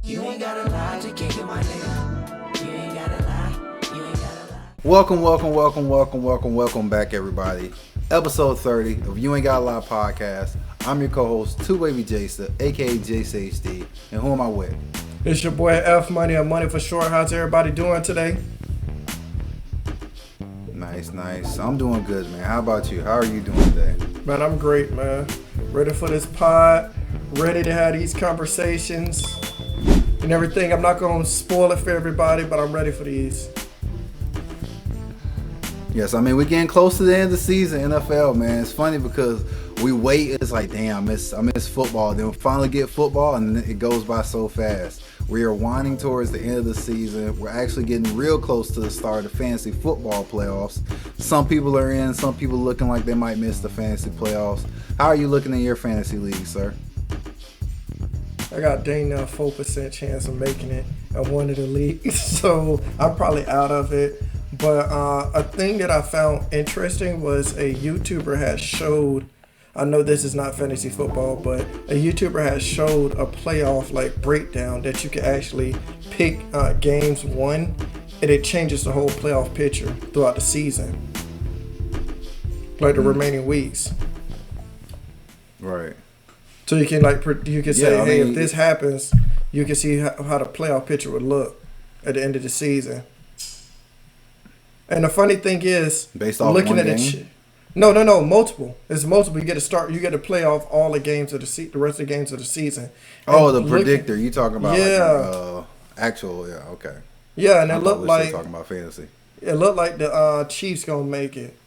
You ain't gotta lie to kick it, my nigga. You ain't gotta lie. You ain't gotta lie. Welcome back, everybody. Episode 30 of You Ain't Gotta Lie podcast. I'm your co-host, Two Baby Jaysta, aka JCHD. And who am I with? It's your boy F Money, or Money for short. How's everybody doing today? Nice. I'm doing good, man. How about you? How are you doing today? Man, I'm great, man. Ready for this pod. Ready to have these conversations and everything. I'm not going to spoil it for everybody, but I'm ready for these. Yes, I mean, we're getting close to the end of the season, NFL, man. It's funny because we wait. It's like, damn, I miss football. Then we finally get football, and it goes by so fast. We are winding towards the end of the season. We're actually getting real close to the start of the fantasy football playoffs. Some people are in. Some people looking like they might miss the fantasy playoffs. How are you looking in your fantasy league, sir? I got dang near 4% chance of making it in one of the leagues, so I'm probably out of it. But a thing that I found interesting was a YouTuber had showed, I know this is not fantasy football, but a YouTuber has showed a playoff like breakdown that you can actually pick games won, and it changes the whole playoff picture throughout the season, like the remaining weeks. Right. So you can say, hey, if this happens, you can see how the playoff picture would look at the end of the season. And the funny thing is, based off looking one at game? No, multiple. It's multiple. You get to play off all the games of the rest of the games of the season. Oh, the predictor. You talking about? Yeah. Like, actual. Yeah. Okay. Yeah, and it looked like talking about fantasy. It looked like the Chiefs gonna make it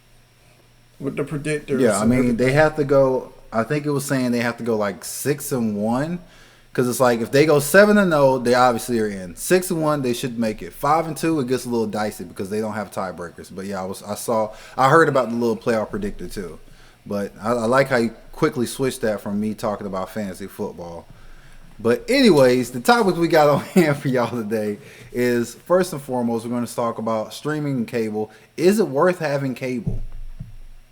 with the predictors. Yeah, I mean they have to go. I think it was saying they have to go like 6-1. Because it's like if they go 7-0, they obviously are in. 6-1, they should make it. 5-2, it gets a little dicey because they don't have tiebreakers. But yeah, I heard about the little playoff predictor too. But I like how you quickly switched that from me talking about fantasy football. But anyways, the topics we got on hand for y'all today is first and foremost, we're going to talk about streaming and cable. Is it worth having cable?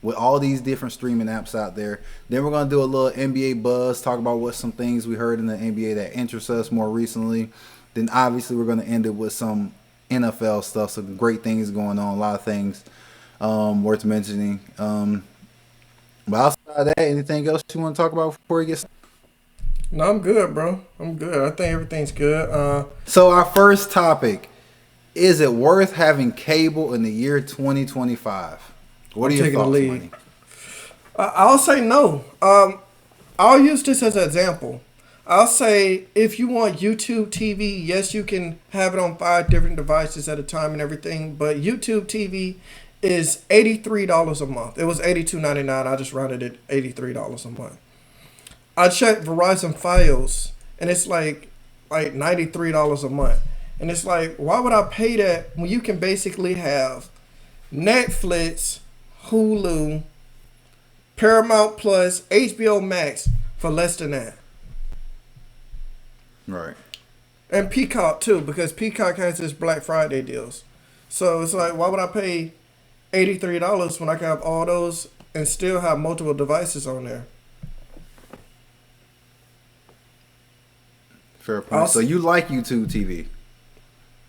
With all these different streaming apps out there. Then we're going to do a little NBA buzz, talk about what some things we heard in the NBA that interest us more recently. Then obviously we're going to end it with some NFL stuff, some great things going on, a lot of things worth mentioning. But outside of that, anything else you want to talk about before we get started? No, I'm good, bro. I'm good. I think everything's good. So our first topic, is it worth having cable in the year 2025? What are your thoughts, Money? I'll say no. I'll use this as an example. I'll say if you want YouTube TV, yes, you can have it on 5 different devices at a time and everything. But YouTube TV is $83 a month. It was $82.99. I just rounded it $83 a month. I checked Verizon Fios, and it's like $93 a month. And it's like, why would I pay that when you can basically have Netflix, Hulu, Paramount Plus, HBO Max for less than that? Right. And Peacock too, because Peacock has this Black Friday deals. So it's like, why would I pay $83 when I can have all those and still have multiple devices on there? Fair point. So you like YouTube TV?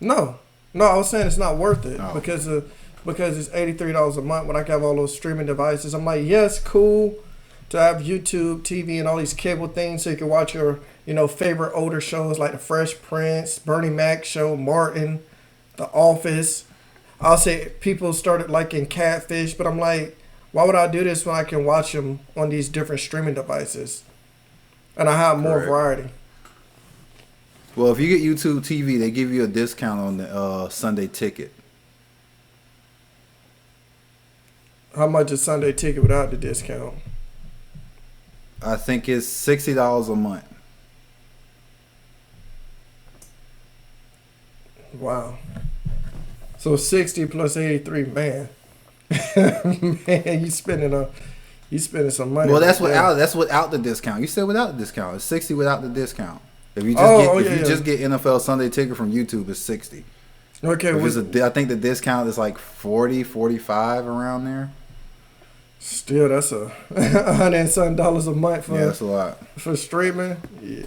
No, I was saying it's not worth it because it's $83 a month when I can have all those streaming devices. I'm like, yes, cool to have YouTube TV and all these cable things so you can watch your, favorite older shows like The Fresh Prince, Bernie Mac Show, Martin, The Office. I'll say people started liking Catfish, but I'm like, why would I do this when I can watch them on these different streaming devices? And I have more variety. Well, if you get YouTube TV, they give you a discount on the Sunday ticket. How much is Sunday ticket without the discount? I think it's $60 a month. Wow. So 60 plus 83, man. Man, you spending some money. Well, that's without the discount. You said without the discount. It's 60 without the discount. If you just get NFL Sunday ticket from YouTube, it's 60. Okay. I think the discount is like 40, 45 around there. Still, that's $100 and something a month for that's a lot for streaming. Yeah.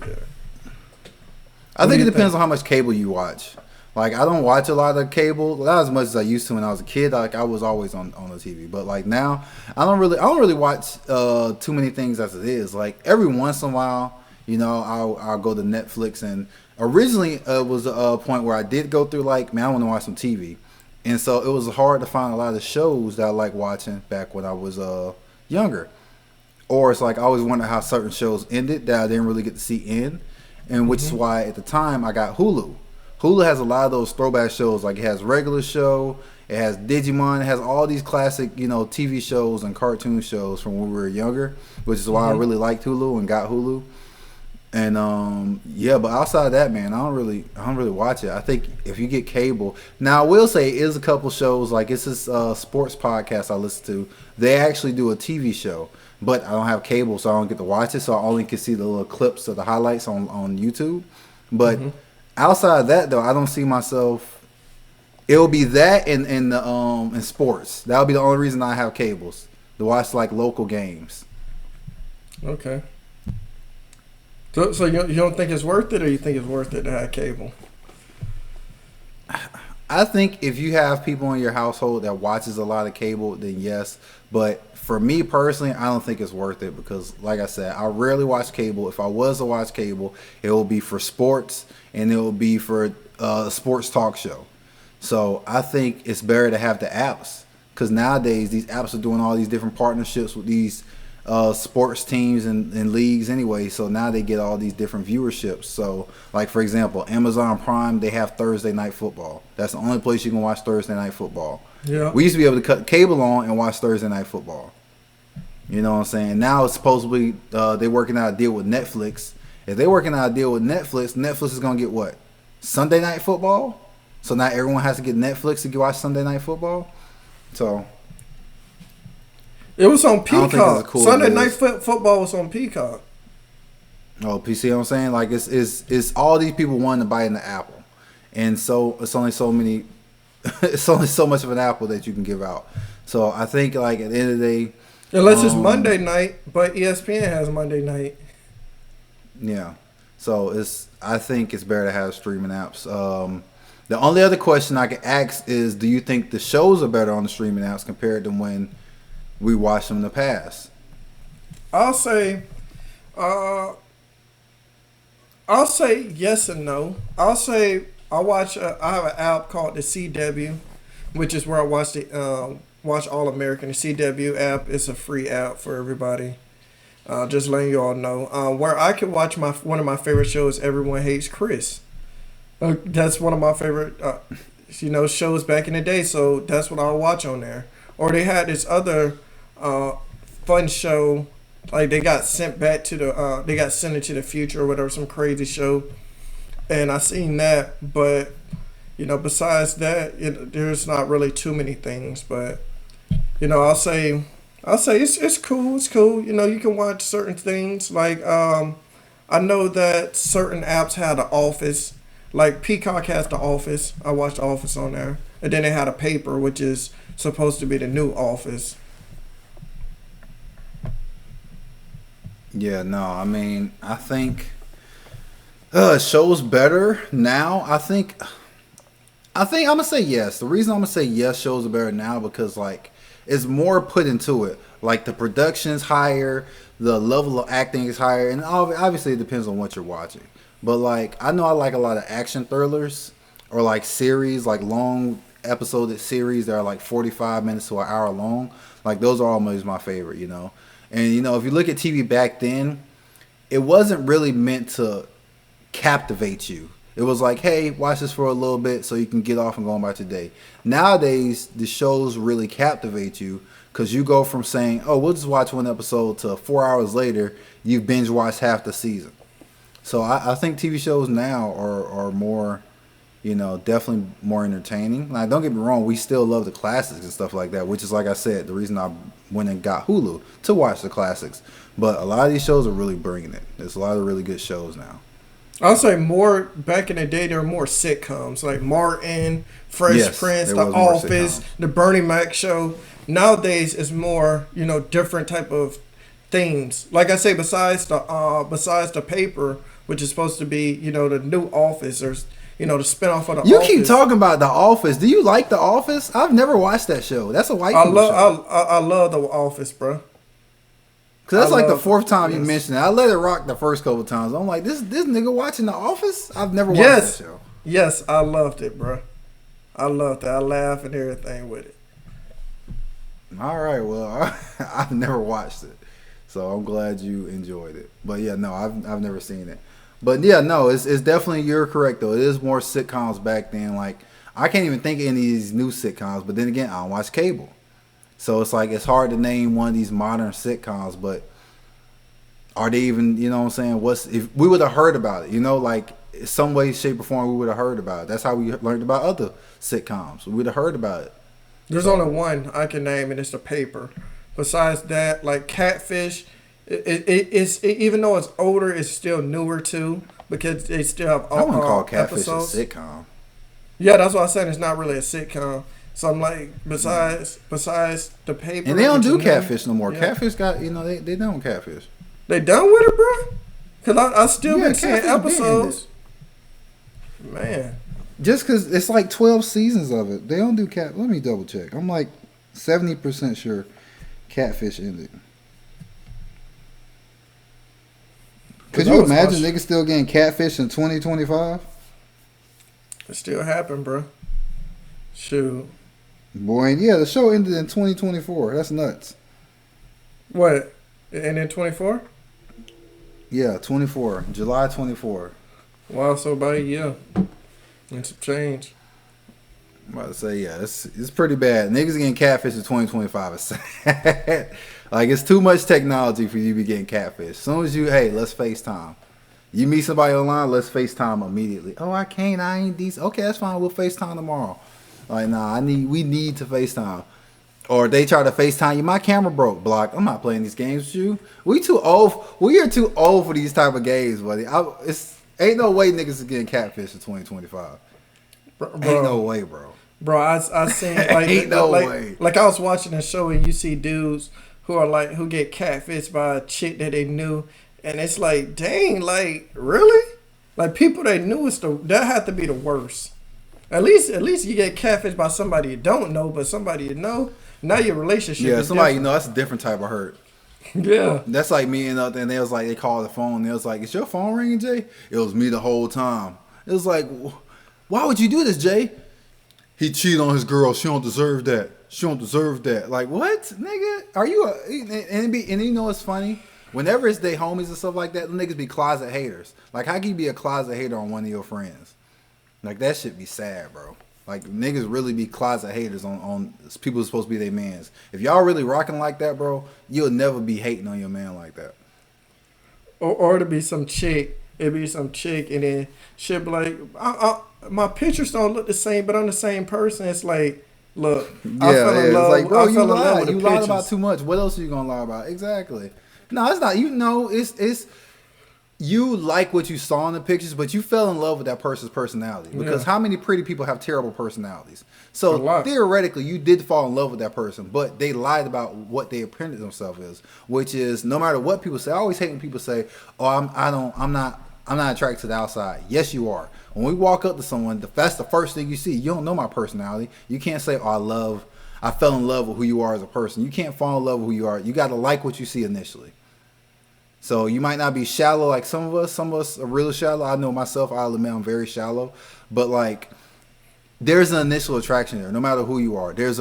I What do think it you depends think? on how much cable you watch. Like I don't watch a lot of cable, not as much as I used to when I was a kid. Like I was always on the TV, but like now, I don't really watch too many things as it is. Like every once in a while, I'll go to Netflix, and originally it was a point where I did go through like, man, I want to watch some TV, and so it was hard to find a lot of shows that I like watching back when I was younger. Or it's like I always wonder how certain shows ended that I didn't really get to see end, and which is Hmm. why at the time I got Hulu. Hulu has a lot of those throwback shows. Like it has regular show, it has Digimon, it has all these classic TV shows and cartoon shows from when we were younger, which is why I Hmm. really liked Hulu and got Hulu. And yeah, but outside of that, man, I don't really watch it. I think if you get cable, now I will say is a couple shows like it's this sports podcast I listen to. They actually do a TV show, but I don't have cable, so I don't get to watch it. So I only can see the little clips of the highlights on YouTube. But Hmm. outside of that, though, I don't see myself. It'll be that in sports. That'll be the only reason I have cables to watch like local games. Okay. So you don't think it's worth it, or you think it's worth it to have cable? I think if you have people in your household that watches a lot of cable, then yes. But for me personally, I don't think it's worth it because, like I said, I rarely watch cable. If I was to watch cable, it will be for sports and it will be for a sports talk show. So I think it's better to have the apps because nowadays these apps are doing all these different partnerships with these sports teams and leagues anyway. So now they get all these different viewerships. So like for example, Amazon Prime, they have Thursday Night Football. That's the only place you can watch Thursday Night Football. Yeah. We used to be able to cut cable on and watch Thursday Night Football. You know what I'm saying? Now it's supposedly they're working out a deal with Netflix. If they're working out a deal with Netflix, Netflix is gonna get what? Sunday Night Football. So now everyone has to get Netflix to watch Sunday Night Football. So It was on I don't think it's as Peacock. cool Sunday as it Night is. Football was on Peacock. oh, PC, you know what I'm saying? Like it's all these people wanting to bite in the apple, and so it's only so many. It's only so much of an apple that you can give out. So I think like at the end of the day, Unless it's Monday night, but ESPN has Monday night. yeah. So I think it's better to have streaming apps. The only other question I could ask is, do you think the shows are better on the streaming apps compared to when we watched them in the past? I'll say, uh, I'll say yes and no. I'll say I watch. I have an app called the CW, which is where I watch All American. The CW app is a free app for everybody. Just letting you all know. Where I can watch one of my favorite shows, Everyone Hates Chris. That's one of my favorite, shows back in the day. So that's what I'll watch on there. Or they had this other fun show, like they got sent back to they got sent into the future or whatever, some crazy show. And I seen that, but besides that, there's not really too many things. But I'll say it's cool. It's cool. You can watch certain things. Like I know that certain apps have The Office. Like Peacock has The Office. I watched The Office on there, and then they had a paper, which is supposed to be the new Office. Yeah, no, I mean, I think shows better now. I think I'm gonna say yes. The reason I'm gonna say yes, shows are better now because like it's more put into it. Like the production's higher, the level of acting is higher, and obviously it depends on what you're watching. But like I know I like a lot of action thrillers or like series, like long episodic series that are like 45 minutes to an hour long. Like those are always my favorite. And if you look at TV back then, it wasn't really meant to captivate you. It was like, hey, watch this for a little bit so you can get off and go on about your day. Nowadays, the shows really captivate you because you go from saying, oh, we'll just watch one episode to 4 hours later, you've binge watched half the season. So I think TV shows now are more, definitely more entertaining. Like, don't get me wrong, we still love the classics and stuff like that, which is, like I said, the reason I went and got Hulu to watch the classics. But a lot of these shows are really bringing it. There's a lot of really good shows now. I'll say more back in the day. There were more sitcoms like Martin, Fresh Yes, Prince, there The was more Office, sitcoms. The Bernie Mac Show. Nowadays, it's more different type of themes. Like I say, besides the paper, which is supposed to be, the new Office or, the spinoff of the You Office. keep talking about The Office. Do you like The Office? I've never watched that show. That's a white people show. I love the Office, bro. Cause that's I like the love fourth it, time you yes. mentioned it. I let it rock the first couple times. I'm like, this nigga watching The Office? I've never watched that show. Yes, I loved it, bro. I loved it. I laughed and everything with it. All right, well, I've never watched it, so I'm glad you enjoyed it. But yeah, no, I've never seen it. But yeah, no, it's definitely, you're correct though. It is more sitcoms back then. Like I can't even think of any of these new sitcoms. But then again, I don't watch cable, so it's like it's hard to name one of these modern sitcoms. But are they even? You know what I'm saying? If we would have heard about it? Like some way, shape, or form, we would have heard about it. That's how we learned about other sitcoms. We would have heard about it. There's only one I can name, and it's The Paper. Besides that, like Catfish, it's even though it's older, it's still newer too because they still have I wouldn't call Catfish episodes. a sitcom. Yeah, that's what I said. It's not really a sitcom. So I'm like, besides The Paper, And they don't do which is new- Catfish no more. Yeah. Catfish got, they done Catfish. They done with it, bro? Cause I still been seeing Catfish been episodes. Man, Just because it's like 12 seasons of it. They don't do Cat. Let me double check. I'm like 70% sure Catfish ended. Could you imagine niggas still getting Catfish in 2025? it still happened, bro. Shoot, Boy, and yeah, the show ended in 2024. That's nuts. what? And then 24? Yeah, 24. July 24. Wow, so about a year and some change. I'm about to say, yeah, it's pretty bad. Niggas getting Catfish in 2025 is sad. Like, it's too much technology for you to be getting Catfish. As soon as hey, let's FaceTime. You meet somebody online, let's FaceTime immediately. Oh, I can't. I ain't decent. Okay, that's fine. We'll FaceTime tomorrow. Like, nah, we need to FaceTime. Or they try to FaceTime you. My camera broke. Block. I'm not playing these games with you. We too old. We are too old for these type of games, buddy. Ain't no way niggas is getting Catfish in 2025. Ain't no way, bro. Bro, I seen like Ain't no way. Like I was watching a show and you see dudes who get catfished by a chick that they knew, and it's like, dang, like really, like people they knew that had to be the worst. At least you get catfished by somebody you don't know, but somebody you know. Now your relationship. Yeah, is somebody different. that's a different type of hurt. Yeah. That's like me and they was like, they called the phone. And they was like, "Is your phone ringing, Jay?" It was me the whole time. It was like, why would you do this, Jay? He cheated on his girl. She don't deserve that. She don't deserve that. Like, what, nigga? Are you and you know what's funny? Whenever it's they homies and stuff like that, them niggas be closet haters. Like, how can you be a closet hater on one of your friends? Like, that shit be sad, bro. Like, niggas really be closet haters on people who's supposed to be their mans. If y'all really rocking like that, bro, you'll never be hating on your man like that. Or to be some chick. It'd be some chick, and then she'll be like, my pictures don't look the same, but I'm the same person. It's like, look, I fell in love. It's like, bro, I fell in love with the you lied pictures. about too much. What else are you gonna lie about? Exactly. No, it's not. It's you like what you saw in the pictures, but you fell in love with that person's personality. Because how many pretty people have terrible personalities? So theoretically, you did fall in love with that person, but they lied about what they printed themselves as, which is no matter what people say. I always hate when people say, "Oh, I'm not attracted to the outside." Yes, you are. When we walk up to someone, that's the first thing you see. You don't know my personality. You can't say, "Oh, I fell in love with who you are as a person." You can't fall in love with who you are. You got to like what you see initially. So you might not be shallow like some of us. Some of us are really shallow. I know myself. I'll admit I'm very shallow. But like, there's an initial attraction there. No matter who you are, there's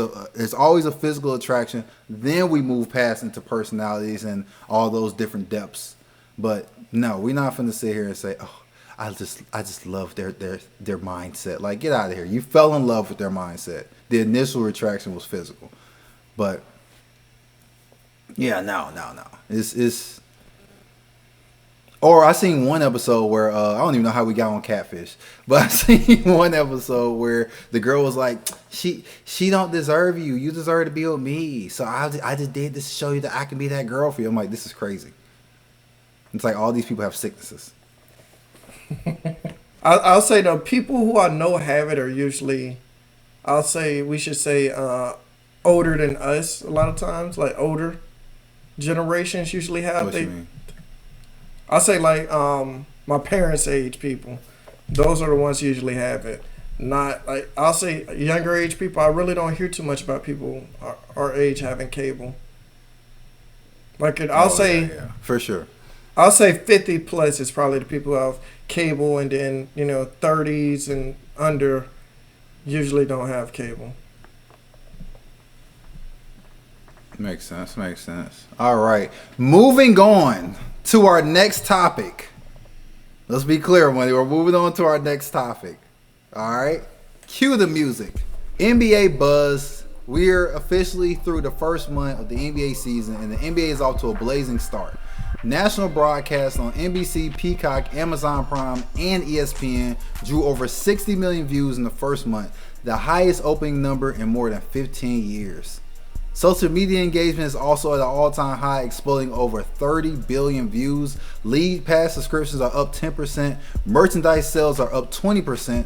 always a physical attraction. Then we move past into personalities and all those different depths. But no, we're not finna sit here and say, "Oh, I just love their mindset." Like, get out of here. You fell in love with their mindset. The initial attraction was physical. But yeah, no. It's. Or I seen one episode where I don't even know how we got on Catfish, but I seen one episode where the girl was like, she don't deserve you. You deserve to be with me. So I just did this to show you that I can be that girl for you. I'm like, this is crazy. It's like all these people have sicknesses. I'll say the people who I know have it are usually, we should say older than us a lot of times. Like older generations usually have What you mean? I say like my parents' age people. Those are the ones who usually have it. Not like I'll say younger age people. I really don't hear too much about people our age having cable. Like I'll say, yeah, for sure. I'll say 50 plus is probably the people who have cable, and then 30s and under usually don't have cable. Makes sense. Makes sense. All right, moving on to our next topic. Let's be clear, Money. We're moving on to our next topic. All right, cue the music. NBA buzz. We're officially through the first month of the NBA season, and the NBA is off to a blazing start. National broadcasts on NBC, Peacock, Amazon Prime, and ESPN drew over 60 million views in the first month, the highest opening number in more than 15 years. Social media engagement is also at an all-time high, exploding over 30 billion views. League pass subscriptions are up 10%. Merchandise sales are up 20%.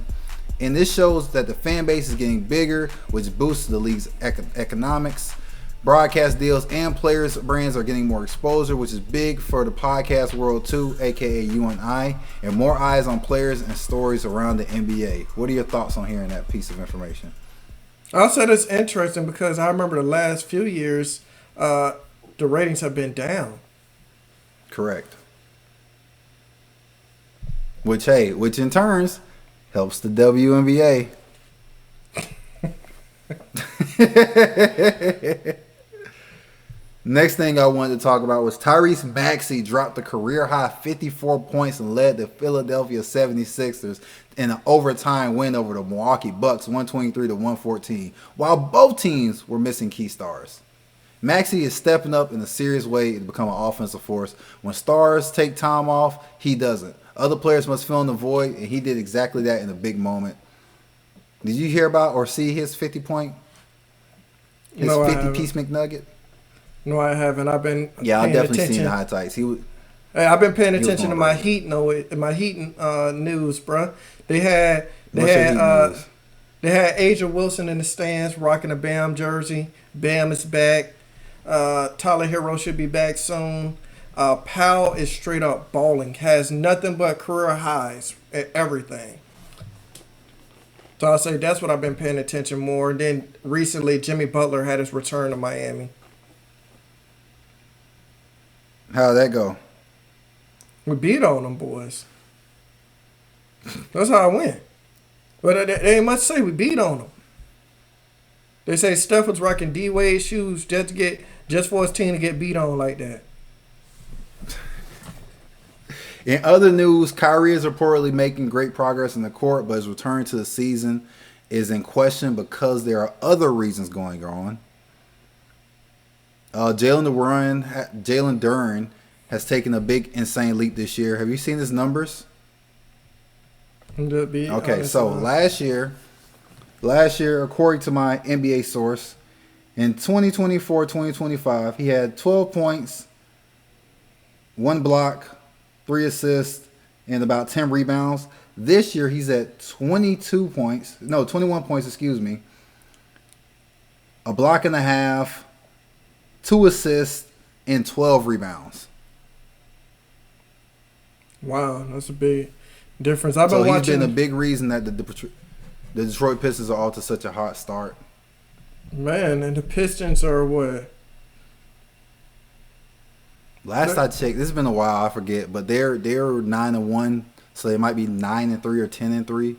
And this shows that the fan base is getting bigger, which boosts the league's economics. Broadcast deals and players' brands are getting more exposure, which is big for the podcast world too, aka you and I, and more eyes on players and stories around the NBA. What are your thoughts on hearing that piece of information? I'll say that's interesting because I remember the last few years, the ratings have been down. Correct. Which in turns helps the WNBA. Next thing I wanted to talk about was Tyrese Maxey dropped a career-high 54 points and led the Philadelphia 76ers in an overtime win over the Milwaukee Bucks, 123-114, while both teams were missing key stars. Maxey is stepping up in a serious way to become an offensive force. When stars take time off, he doesn't. Other players must fill in the void, and he did exactly that in a big moment. Did you hear about or see his 50-point, his 50-piece McNugget? No, I haven't. I've been I've paying definitely attention. seen the highlights. I've been paying attention to my great. Heat news, bro. They had news? they had Asia Wilson in the stands rocking a Bam jersey. Bam is back. Tyler Hero should be back soon. Powell is straight up balling. Has nothing but career highs at everything. So I'll say that's what I've been paying attention more. And then recently, Jimmy Butler had his return to Miami. How'd that go? We beat on them boys. That's how it went. But they ain't much to say. We beat on them. They say Steph was rocking D-Wade shoes just for his team to get beat on like that. In other news, Kyrie is reportedly making great progress in the court, but his return to the season is in question because there are other reasons going on. Jalen Duren has taken a big, insane leap this year. Have you seen his numbers? Okay, so last year, according to my NBA source, in 2024-2025, he had 12 points, 1 block, 3 assists, and about 10 rebounds. This year, he's at 21 points, a block and a half, 2 assists, and 12 rebounds. Wow, that's a big difference. He's been a big reason that the Detroit Pistons are off to such a hot start. Man, and the Pistons are what? Last I checked, this has been a while, I forget, but they're 9-1, so they might be 9-3 or 10-3.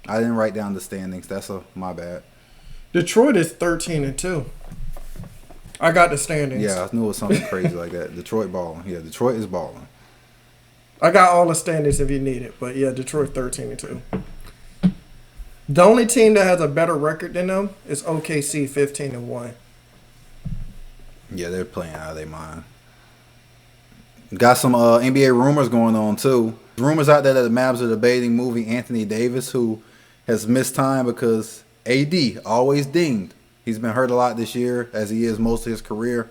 I didn't write down the standings. That's my bad. Detroit is 13-2. I got the standings. Yeah, I knew it was something crazy like that. Detroit balling. Yeah, Detroit is balling. I got all the standings if you need it, but yeah, Detroit 13-2. The only team that has a better record than them is OKC 15-1. Yeah, they're playing out of their mind. Got some NBA rumors going on too. Rumors out there that the Mavs are debating moving Anthony Davis, who has missed time because AD always dinged. He's been hurt a lot this year, as he is most of his career.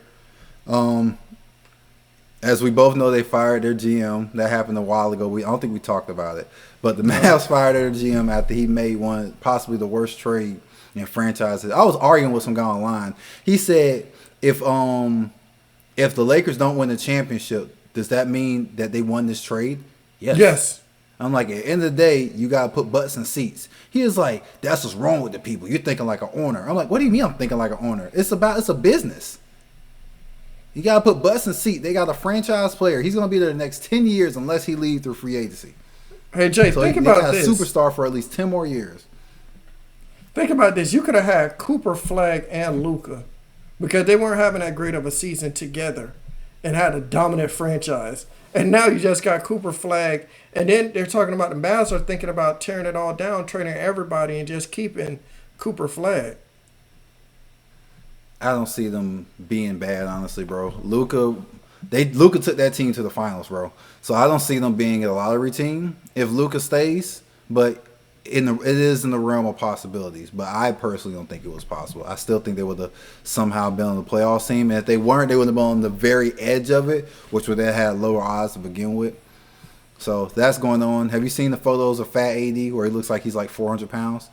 As we both know, they fired their GM. That happened a while ago. I don't think we talked about it. But the Mavs fired their GM after he made possibly the worst trade in franchises. I was arguing with some guy online. He said, if the Lakers don't win the championship, does that mean that they won this trade? Yes. I'm like, at the end of the day, you gotta put butts in seats. He was like, that's what's wrong with the people. You're thinking like an owner. I'm like, what do you mean I'm thinking like an owner? It's a business. You gotta put butts in seats. They got a franchise player. He's gonna be there the next 10 years unless he leaves through free agency. Hey Jay, So think they about got this. a superstar for at least 10 more years. Think about this. You could have had Cooper Flag and Luka because they weren't having that great of a season together and had a dominant franchise. And now you just got Cooper Flag. And then they're talking about the Mavs are thinking about tearing it all down, trading everybody, and just keeping Cooper Flag. I don't see them being bad, honestly, bro. Luka took that team to the finals, bro. So I don't see them being a lottery team if Luka stays. But it is in the realm of possibilities. But I personally don't think it was possible. I still think they would have somehow been on the playoff team. And if they weren't, they would have been on the very edge of it, which would have had lower odds to begin with. So that's going on. Have you seen the photos of Fat AD where he looks like he's like 400 pounds?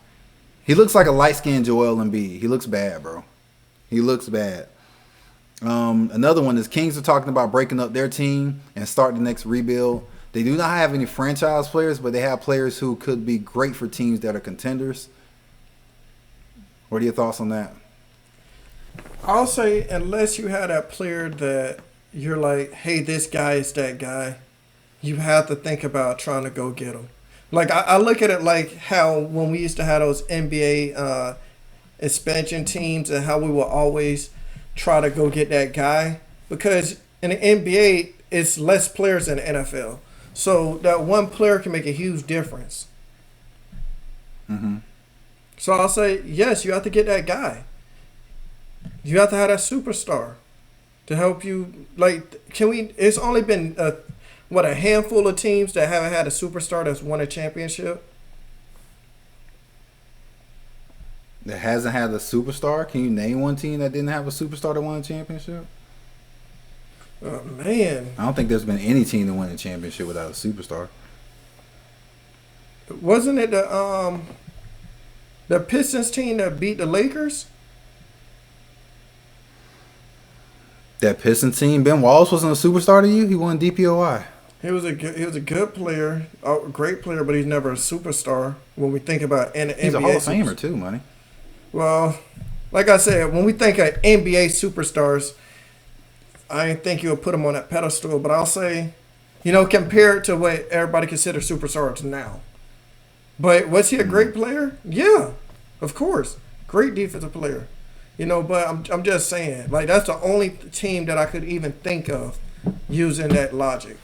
He looks like a light-skinned Joel Embiid. He looks bad, bro. He looks bad. Another one is Kings are talking about breaking up their team and start the next rebuild. They do not have any franchise players, but they have players who could be great for teams that are contenders. What are your thoughts on that? I'll say unless you have that player that you're like, hey, this guy is that guy, you have to think about trying to go get him. Like I look at it like how when we used to have those NBA expansion teams and how we will always try to go get that guy because in the NBA it's less players than the NFL, so that one player can make a huge difference. Mm-hmm. So I'll say yes, you have to get that guy. You have to have that superstar to help you. Like, can we? It's only been a handful of teams that haven't had a superstar that's won a championship. That hasn't had a superstar? Can you name one team that didn't have a superstar that won a championship? Oh man, I don't think there's been any team that won a championship without a superstar. wasn't it the Pistons team that beat the Lakers? That Pistons team, Ben Wallace wasn't a superstar to you? He won DPOI. He was a good player, a great player, but he's never a superstar when we think about an NBA. He's a Hall of Famer too, money. Well, like I said, when we think of NBA superstars, I didn't think you would put him on that pedestal, but I'll say, compared to what everybody considers superstars now. But was he a great player? Yeah, of course. Great defensive player. But I'm just saying, like, that's the only team that I could even think of using that logic.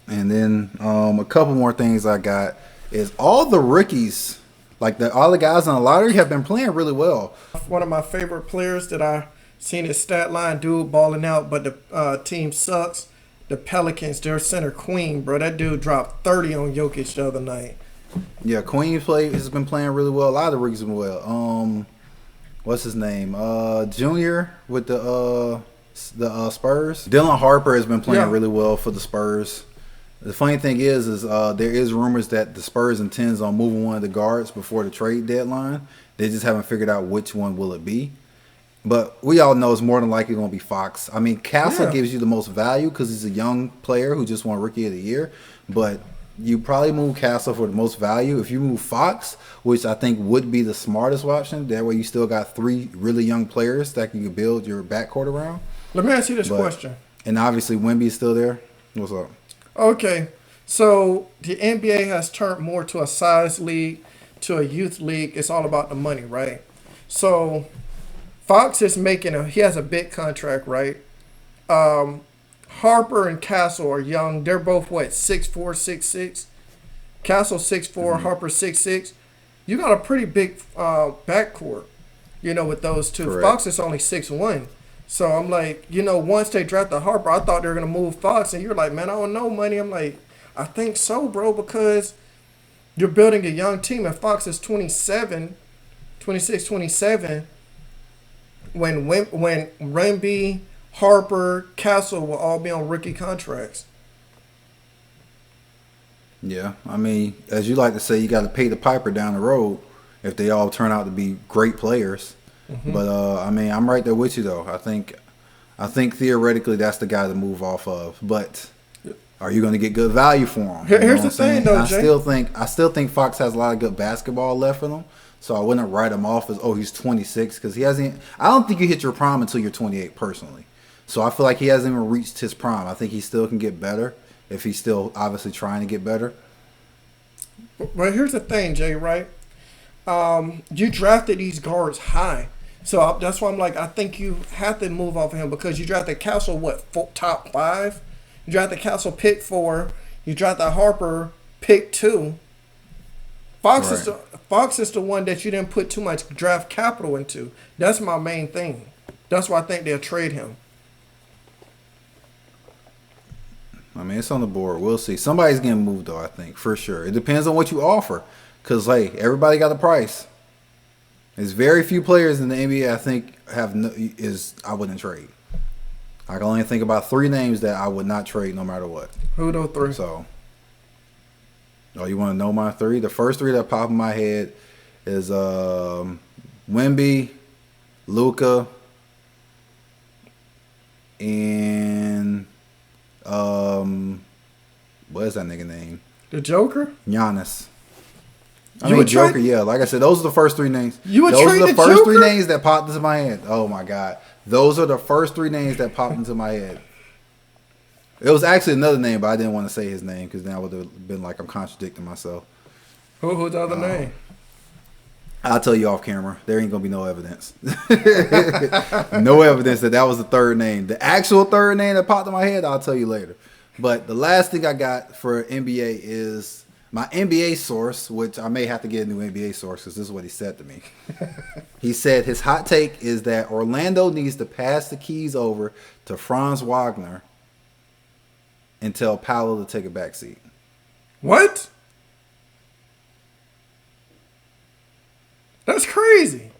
And then a couple more things I got is all the rookies, all the guys in the lottery have been playing really well. One of my favorite players that I seen his stat line, dude balling out, but the team sucks. The Pelicans, their center Queen, bro. That dude dropped 30 on Jokic the other night. Yeah, Queen has been playing really well. A lot of the rookies have been well. What's his name? Junior with the Spurs. Dylan Harper has been playing really well for the Spurs. The funny thing is there is rumors that the Spurs intends on moving one of the guards before the trade deadline. They just haven't figured out which one will it be. But we all know it's more than likely going to be Fox. I mean, Castle gives you the most value because he's a young player who just won Rookie of the Year. But you probably move Castle for the most value. If you move Fox, which I think would be the smartest option, that way you still got 3 really young players that you can build your backcourt around. Let me ask you this question. And obviously Wemby's still there. What's up? Okay, so the NBA has turned more to a size league, to a youth league. It's all about the money, right? So Fox is he has a big contract, right? Harper and Castle are young. They're both, 6'4", 6'6"? Castle 6'4", Harper 6'6". You got a pretty big backcourt, with those two. Correct. Fox is only 6'1". So I'm like, once they drafted Harper, I thought they were going to move Fox. And you're like, man, I don't know, money. I'm like, I think so, bro, because you're building a young team. And Fox is 26, 27. When Wemby, Harper, Castle will all be on rookie contracts. Yeah, I mean, as you like to say, you got to pay the piper down the road if they all turn out to be great players. Mm-hmm. But, I'm right there with you, though. I think I think theoretically that's the guy to move off of. But are you going to get good value for him? Here's the thing, though, Jay. I still think Fox has a lot of good basketball left in him. So I wouldn't write him off as, he's 26, because he hasn't. I don't think you hit your prime until you're 28, personally. So I feel like he hasn't even reached his prime. I think he still can get better if he's still obviously trying to get better. Well, here's the thing, Jay, right? You drafted these guards high. So that's why I'm like, I think you have to move off of him, because you drafted Castle, top 5? You drafted Castle pick 4. You drafted Harper pick 2. Fox is the one that you didn't put too much draft capital into. That's my main thing. That's why I think they'll trade him. I mean, it's on the board. We'll see. Somebody's getting moved, though, I think, for sure. It depends on what you offer. Because, hey, everybody got a price. There's very few players in the NBA I think I wouldn't trade. I can only think about 3 names that I would not trade no matter what. Who those 3? So, you want to know my 3? The first 3 that pop in my head is Wemby, Luka, and what is that nigga name? The Joker? Giannis. Joker, yeah. Like I said, those are the first 3 names. Those are the first 3 names that popped into my head. Oh, my God. Those are the first 3 names that popped into my head. It was actually another name, but I didn't want to say his name because then I would have been like I'm contradicting myself. Who's the other name? I'll tell you off camera. There ain't going to be no evidence. No evidence that was the 3rd name. The actual 3rd name that popped in my head, I'll tell you later. But the last thing I got for NBA is my NBA source, which I may have to get a new NBA source because this is what he said to me. He said his hot take is that Orlando needs to pass the keys over to Franz Wagner and tell Paolo to take a back seat. What? That's crazy.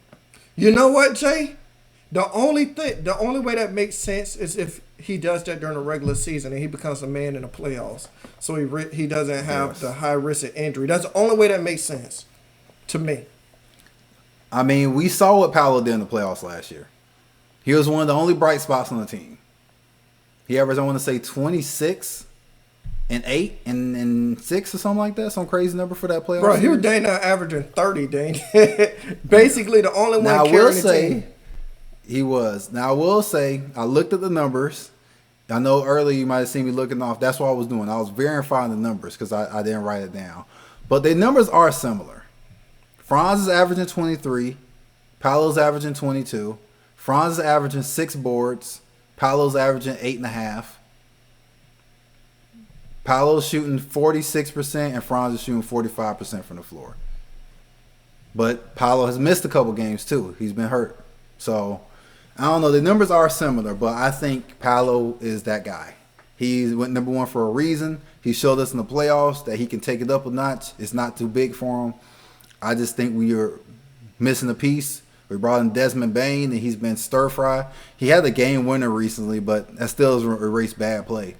You know what, Jay? The only way that makes sense is if he does that during the regular season and he becomes a man in the playoffs, so he doesn't have the high risk of injury. That's the only way that makes sense to me. I mean, we saw what Paolo did in the playoffs last year. He was one of the only bright spots on the team. He averaged, I want to say, 26 and 8 and 6 or something like that. Some crazy number for that playoff. Bro, he was dang near averaging 30, dang. Basically, the only one carrying the team. He was. Now, I will say, I looked at the numbers. I know earlier you might have seen me looking off. That's what I was doing. I was verifying the numbers because I didn't write it down. But the numbers are similar. Franz is averaging 23. Paolo's averaging 22. Franz is averaging 6 boards. Paolo's averaging 8.5. Paolo's shooting 46% and Franz is shooting 45% from the floor. But Paolo has missed a couple games too. He's been hurt. So, I don't know. The numbers are similar, but I think Paolo is that guy. He went number 1 for a reason. He showed us in the playoffs that he can take it up a notch. It's not too big for him. I just think we are missing a piece. We brought in Desmond Bain, and he's been stir-fry. He had a game winner recently, but that still is erased bad play.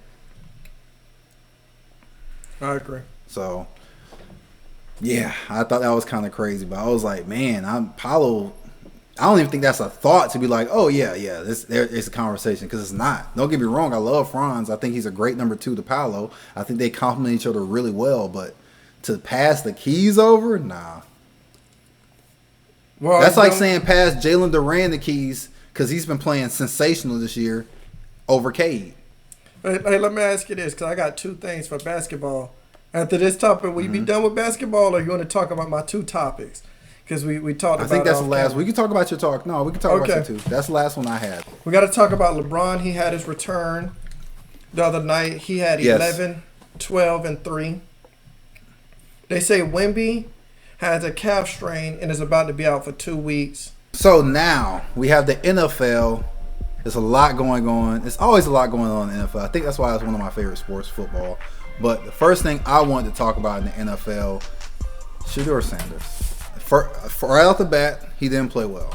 I agree. So, yeah, I thought that was kind of crazy. But I was like, man, Paolo. I don't even think that's a thought to be like, oh, yeah, it's a conversation, because it's not. Don't get me wrong. I love Franz. I think he's a great number 2 to Paolo. I think they complement each other really well. But to pass the keys over, nah. Well, that's like saying pass Jalen Duran the keys because he's been playing sensational this year over Cade. Hey, let me ask you this, because I got 2 things for basketball. After this topic, will you be done with basketball, or you want to talk about my 2 topics? Because we talked about. I think that's the last. We can talk about your talk. No, we can talk about your 2. That's the last one I had. We got to talk about LeBron. He had his return the other night. He had 11, 12, and 3. They say Wemby has a calf strain and is about to be out for 2 weeks. So now we have the NFL. There's a lot going on. There's always a lot going on in the NFL. I think that's why it's one of my favorite sports, football. But the first thing I wanted to talk about in the NFL, Shedeur Sanders. Right off the bat, he didn't play well.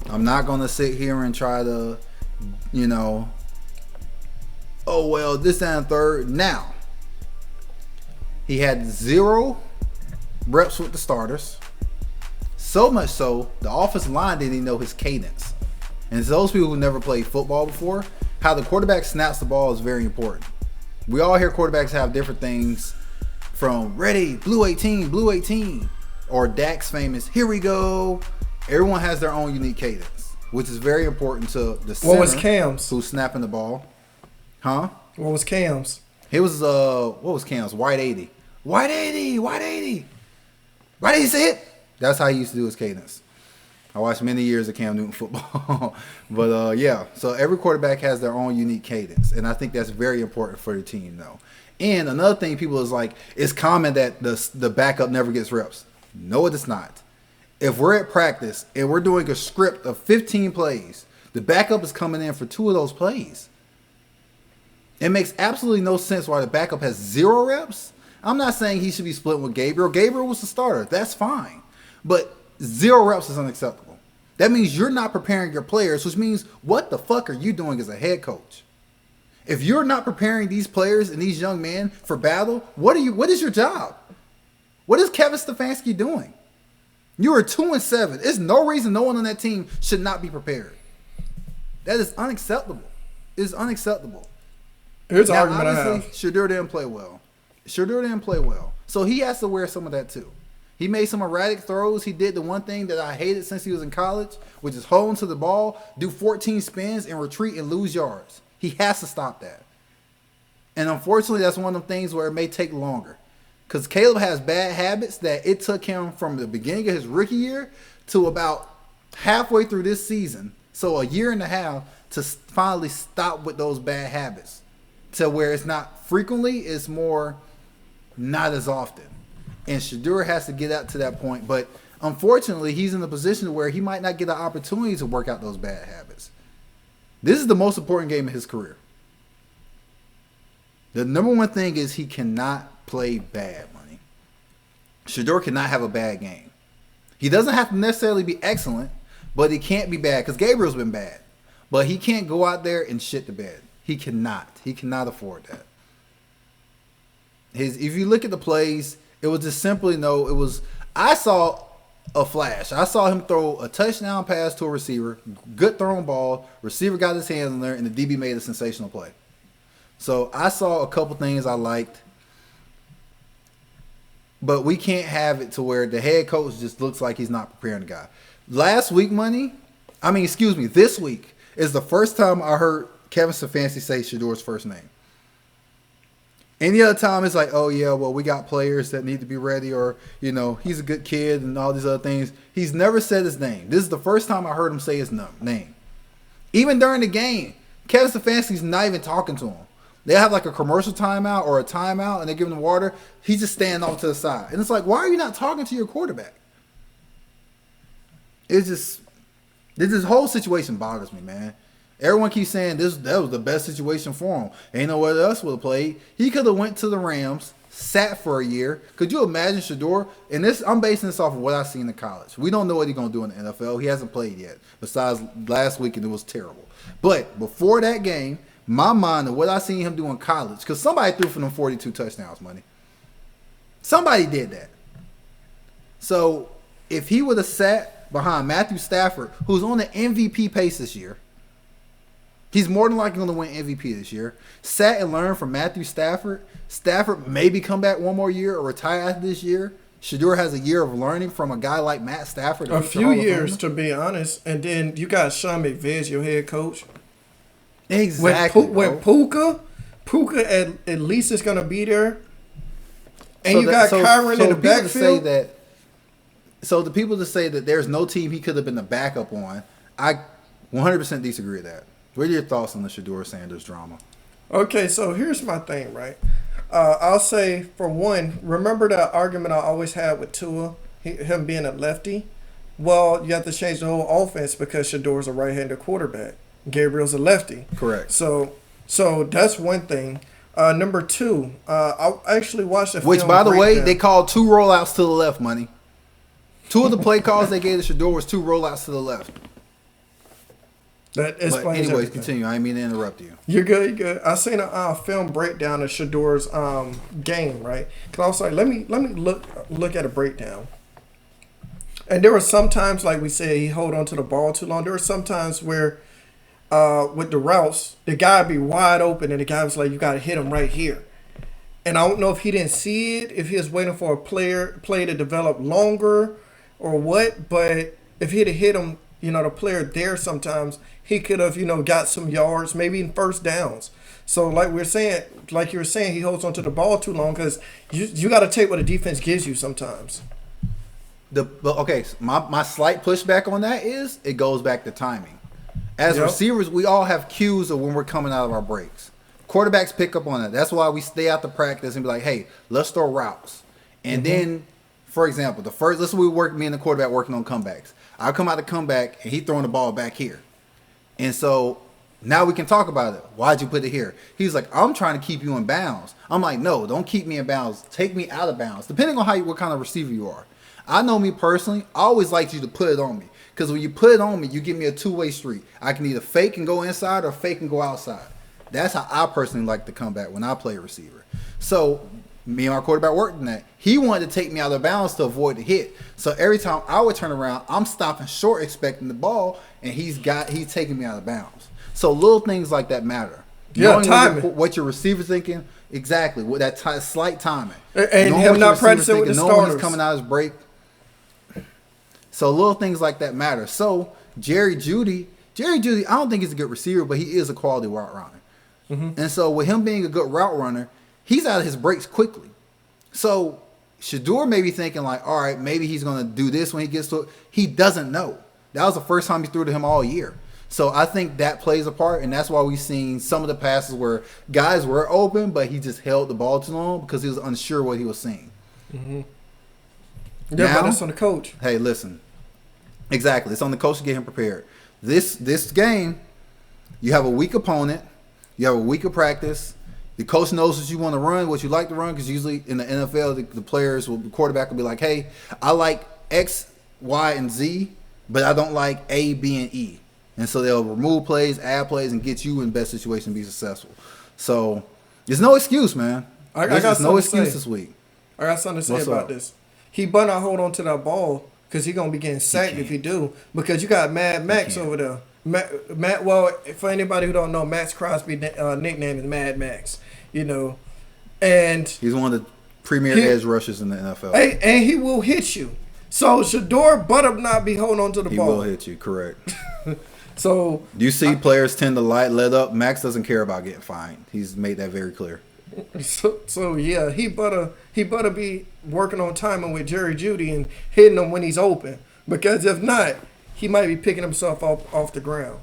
I'm not going to sit here and try to, oh, well, this and third. Now, he had 0 reps with the starters. So much so, the offensive line didn't even know his cadence. And to those people who never played football before, how the quarterback snaps the ball is very important. We all hear quarterbacks have different things from ready, blue 18, or Dak's famous, here we go. Everyone has their own unique cadence, which is very important to the center. What was Cam's? Who's snapping the ball. Huh? What was Cam's? It was, what was Cam's? White 80. White 80 say it. That's how he used to do his cadence. I watched many years of Cam Newton football. But, yeah. So every quarterback has their own unique cadence. And I think that's very important for the team, though. And another thing, people is like, it's common that the backup never gets reps. No, it is not. If we're at practice and we're doing a script of 15 plays, the backup is coming in for 2 of those plays. It makes absolutely no sense why the backup has 0 reps. I'm not saying he should be split with Gabriel. Gabriel was the starter. That's fine. But 0 reps is unacceptable. That means you're not preparing your players, which means what the fuck are you doing as a head coach? If you're not preparing these players and these young men for battle, what is your job? What is Kevin Stefanski doing? You are 2-7. There's no reason no one on that team should not be prepared. That is unacceptable. It is unacceptable. Here's an Now, argument I have. Shedeur didn't play well. So he has to wear some of that too. He made some erratic throws. He did the one thing that I hated since he was in college, which is hold onto the ball, do 14 spins, and retreat and lose yards. He has to stop that. And unfortunately, that's one of the things where it may take longer. Because Caleb has bad habits that it took him from the beginning of his rookie year to about halfway through this season, so a year and a half, to finally stop with those bad habits. To where it's not frequently, it's more not as often. And Shedeur has to get out to that point. But unfortunately, he's in a position where he might not get the opportunity to work out those bad habits. This is the most important game of his career. The number one thing is he cannot play bad, money. Shedeur cannot have a bad game. He doesn't have to necessarily be excellent, but he can't be bad because Gabriel's been bad. But he can't go out there and shit the bed. He cannot. He cannot afford that. If you look at the plays, it was just simply I saw a flash. I saw him throw a touchdown pass to a receiver, good thrown ball, receiver got his hands on there, and the DB made a sensational play. So I saw a couple things I liked. But we can't have it to where the head coach just looks like he's not preparing the guy. This week is the first time I heard Kevin Stefanski say Shedeur's first name. Any other time, it's like, oh, yeah, well, we got players that need to be ready, or, he's a good kid and all these other things. He's never said his name. This is the first time I heard him say his name. Even during the game, Kevin Stefanski's not even talking to him. They have like a commercial timeout or a timeout, and they're giving him water. He's just standing off to the side. And it's like, why are you not talking to your quarterback? This whole situation bothers me, man. Everyone keeps saying that was the best situation for him. Ain't nowhere else would have played. He could have went to the Rams, sat for a year. Could you imagine Shedeur? And I'm basing this off of what I've seen in college. We don't know what he's going to do in the NFL. He hasn't played yet. Besides last week, and it was terrible. But before that game, my mind of what I seen him do in college, because somebody threw for them 42 touchdowns, money. Somebody did that. So if he would have sat behind Matthew Stafford, who's on the MVP pace this year, he's more than likely going to win MVP this year. Sat and learned from Matthew Stafford. Stafford maybe come back one more year or retire after this year. Shedeur has a year of learning from a guy like Matt Stafford. A few years, to be honest. And then you got Sean McVay as your head coach. Exactly. With Puka at least is going to be there. And Kyron in the backfield. So the people that say that there's no team he could have been the backup on, I 100% disagree with that. What are your thoughts on the Shedeur Sanders drama? Okay, so here's my thing, right? I'll say, for one, remember that argument I always had with Tua, him being a lefty? Well, you have to change the whole offense because Shedeur's a right-handed quarterback. Gabriel's a lefty. Correct. So that's one thing. Number two, I actually watched a film. Which, by the way, they called 2 rollouts to the left, money. 2 of the play calls they gave to Shedeur was 2 rollouts to the left. That explains anyways, everything. Continue. I didn't mean to interrupt you. You're good. You're good. I seen a film breakdown of Shedeur's game, right? Cause I was like, let me look at a breakdown. And there were some times, like we said, he hold on to the ball too long. There were some times where, with the routes, the guy be wide open, and the guy was like, "You got to hit him right here." And I don't know if he didn't see it, if he was waiting for a play to develop longer, or what. But if he'd have hit him, the player there, sometimes he could have, got some yards, maybe even first downs. So like you were saying, he holds on to the ball too long because you got to take what the defense gives you sometimes. Okay, so my slight pushback on that is it goes back to timing. As receivers, we all have cues of when we're coming out of our breaks. Quarterbacks pick up on that. That's why we stay out to practice and be like, hey, let's throw routes. And then, for example, let's say me and the quarterback working on comebacks. I'll come out to comeback and he throwing the ball back here. And so now we can talk about it. Why'd you put it here? He's like, I'm trying to keep you in bounds. I'm like, no, don't keep me in bounds. Take me out of bounds. Depending on what kind of receiver you are. I know me personally, I always like you to put it on me. Because when you put it on me, you give me a two-way street. I can either fake and go inside or fake and go outside. That's how I personally like to come back when I play receiver. So me and our quarterback worked on that. He wanted to take me out of bounds to avoid the hit. So every time I would turn around, I'm stopping short expecting the ball, and he's taking me out of bounds. So little things like that matter. Yeah, timing. What your receiver's thinking, exactly. With that slight timing. And him not practicing with the starters. Knowing he's coming out of his break. So little things like that matter. So Jerry Jeudy, I don't think he's a good receiver, but he is a quality route runner. Mm-hmm. And so with him being a good route runner, he's out of his breaks quickly. So Shedeur may be thinking like, all right, maybe he's going to do this when he gets to it. He doesn't know. That was the first time he threw to him all year. So I think that plays a part, and that's why we've seen some of the passes where guys were open, but he just held the ball too long because he was unsure what he was seeing. Mm-hmm. Yeah, but that's on the coach. Hey, listen. Exactly. It's on the coach to get him prepared. This game, you have a weak opponent. You have a week of practice. The coach knows what you want to run, what you like to run, because usually in the NFL, the quarterback will be like, hey, I like X, Y, and Z, but I don't like A, B, and E. And so they'll remove plays, add plays, and get you in best situation to be successful. So there's no excuse, man. There's no excuse this week. I got something to say about this. He better not hold on to that ball because he's going to be getting sacked if he do. Because you got Mad Max over there. Well, for anybody who don't know, Max Crosby's nickname is Mad Max. And he's one of the premier edge rushers in the NFL. And he will hit you. So Shedeur better not be holding on to the ball. He will hit you, correct. So you see players tend to let up. Max doesn't care about getting fined. He's made that very clear. So yeah, he better be working on timing with Jerry Jeudy and hitting him when he's open. Because if not, he might be picking himself off the ground.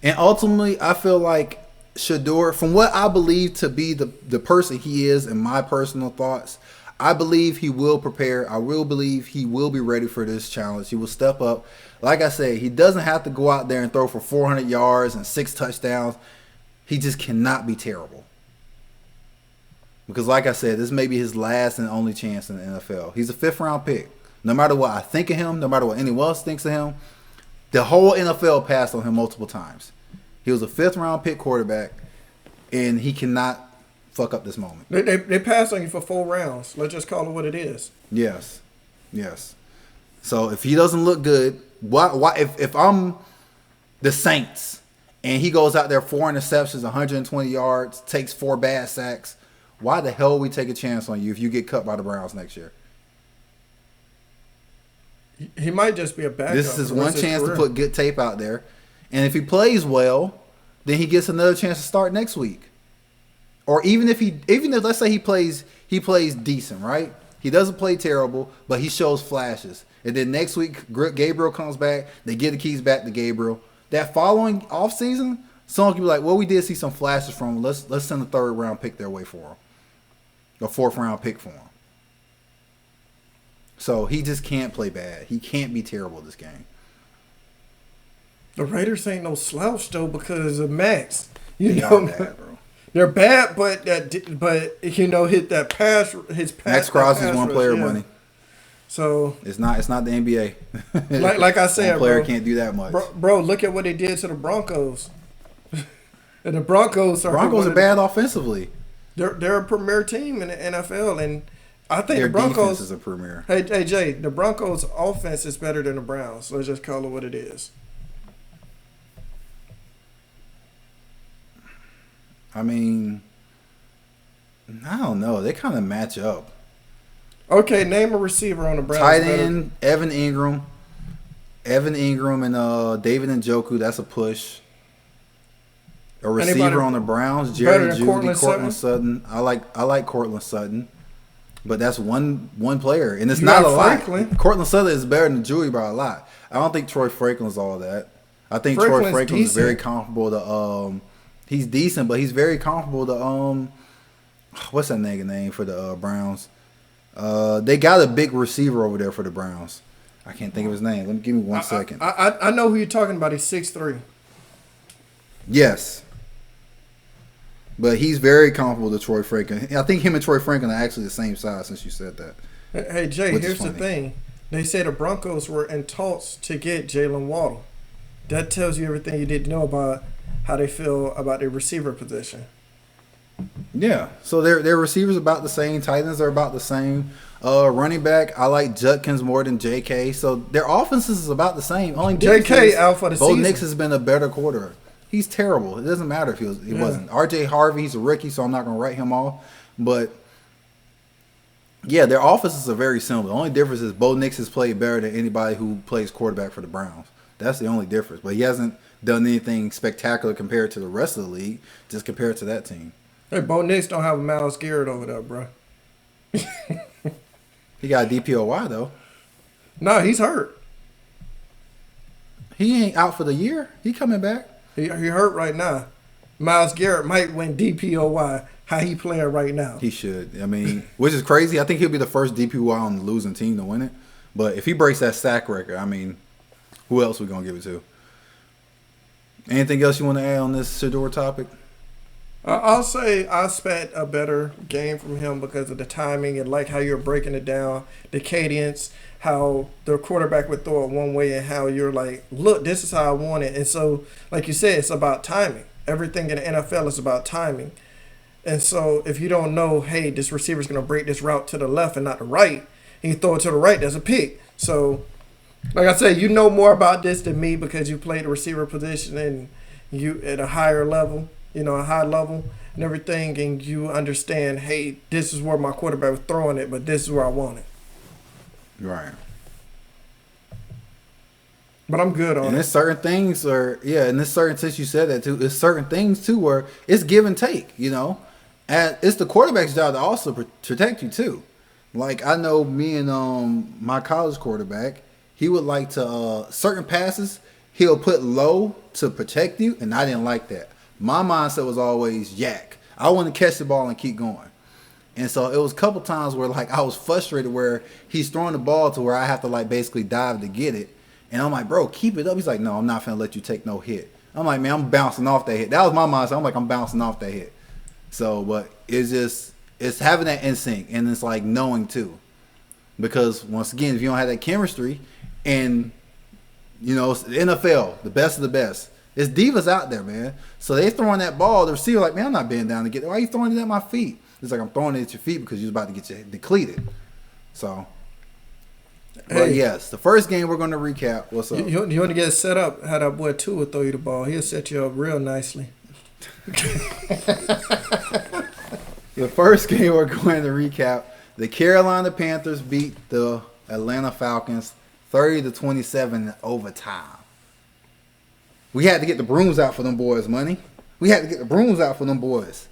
And ultimately, I feel like Shedeur, from what I believe to be the person he is and my personal thoughts, I believe he will prepare. I will believe he will be ready for this challenge. He will step up. Like I said, he doesn't have to go out there and throw for 400 yards and 6 touchdowns. He just cannot be terrible. Because like I said, this may be his last and only chance in the NFL. He's a 5th-round pick. No matter what I think of him, no matter what anyone else thinks of him, the whole NFL passed on him multiple times. He was a 5th-round pick quarterback, and he cannot fuck up this moment. They passed on you for 4 rounds. Let's just call it what it is. Yes. So if he doesn't look good, why? If I'm the Saints and he goes out there 4 interceptions, 120 yards, takes 4 bad sacks, why the hell would we take a chance on you if you get cut by the Browns next year? He might just be a backup. This is one chance to put good tape out there. And if he plays well, then he gets another chance to start next week. Or even if let's say he plays decent, right? He doesn't play terrible, but he shows flashes. And then next week, Gabriel comes back. They give the keys back to Gabriel. That following offseason, someone can be like, well, we did see some flashes from him. Let's send a 3rd-round pick their way for him. A 4th-round pick for him. So he just can't play bad. He can't be terrible this game. The Raiders ain't no slouch though because of Max. They are bad, bro. They're bad, but hit that pass. His pass. Max Crosby's one player money. So it's not the NBA. like I said, one player can't do that much. Bro, look at what they did to the Broncos. And the Broncos are bad offensively. They're a premier team in the NFL, and I think Their the Broncos defense is a premier. Hey Jay, the Broncos' offense is better than the Browns. Let's just call it what it is. I mean, I don't know. They kind of match up. Okay, name a receiver on the Browns. Tight end, Evan Ingram. Evan Ingram and David Njoku, that's a push. A receiver Anybody on the Browns, better Jerry than Judy, Courtland Courtland Sutton. I like Courtland Sutton. But that's one player. And it's You not got a lot. Franklin. Courtland Sutton is better than Judy by a lot. I don't think Troy Franklin's all that. I think Franklin's Troy Franklin's decent. very comparable to he's decent, but he's very comparable to what's that nigga name for the Browns? They got a big receiver over there for the Browns. I can't think of his name. Give me 1 second. I know who you're talking about. He's 6'3". Yes. But he's very comparable to Troy Franklin. I think him and Troy Franklin are actually the same size since you said that. Hey Jay, Which is here's the funny. thing. They say the Broncos were in talks to get Jalen Waddle. That tells you everything you need to know about how they feel about their receiver position. Yeah. So their receivers about the same. Tight ends are about the same. Running back, I like Judkins more than J.K. So their offenses is about the same. Only difference J.K. is out for the Bo season. Nix has been a better quarter. He's terrible. It doesn't matter if he wasn't. R.J. Harvey, he's a rookie, so I'm not going to write him off. But yeah, their offenses are very similar. The only difference is Bo Nix has played better than anybody who plays quarterback for the Browns. That's the only difference. But he hasn't done anything spectacular compared to the rest of the league, just compared to that team. Hey, Bo Nix don't have a Myles Garrett over there, bro. He got a DPOY, though. No, he's hurt. He ain't out for the year. He coming back. He hurt right now. Myles Garrett might win DPOY. How he playing right now? He should. I mean, which is crazy. I think he'll be the first DPY on the losing team to win it. But if he breaks that sack record, I mean, who else we going to give it to? Anything else you want to add on this Shedeur topic? I'll say I expect a better game from him because of the timing and like how you're breaking it down, the cadence, how the quarterback would throw it one way and how you're like, look, this is how I want it. And so, like you said, it's about timing. Everything in the NFL is about timing. And so if you don't know, hey, this receiver's going to break this route to the left and not the right, and you throw it to the right, there's a pick. So, like I said, you know more about this than me because you played the receiver position and you at a higher level. A high level and everything, and you understand, hey, this is where my quarterback was throwing it, but this is where I want it. Right. But I'm good on And it. there's certain things and there's certain, since you said that too, it's certain things too where it's give and take, And it's the quarterback's job to also protect you too. Like I know me and my college quarterback, he would like to certain passes he'll put low to protect you, and I didn't like that. My mindset was always yak. I want to catch the ball and keep going. And so it was a couple times where like I was frustrated where he's throwing the ball to where I have to like basically dive to get it. And I'm like, bro, keep it up. He's like, no, I'm not finna let you take no hit. I'm like, man, I'm bouncing off that hit. That was my mindset. I'm like, I'm bouncing off that hit. So, but it's having that instinct, and it's like knowing too. Because once again, if you don't have that chemistry, and it's the NFL, the best of the best. It's divas out there, man. So they throwing that ball. The receiver like, man, I'm not bending down to get it. Why are you throwing it at my feet? It's like, I'm throwing it at your feet because you're about to get you depleted. So, but yes, the first game we're going to recap. What's up? You want to get it set up, how that boy Tua throw you the ball. He'll set you up real nicely. The first game we're going to recap. The Carolina Panthers beat the Atlanta Falcons 30-27 in overtime. We had to get the brooms out for them boys, money. We had to get the brooms out for them boys.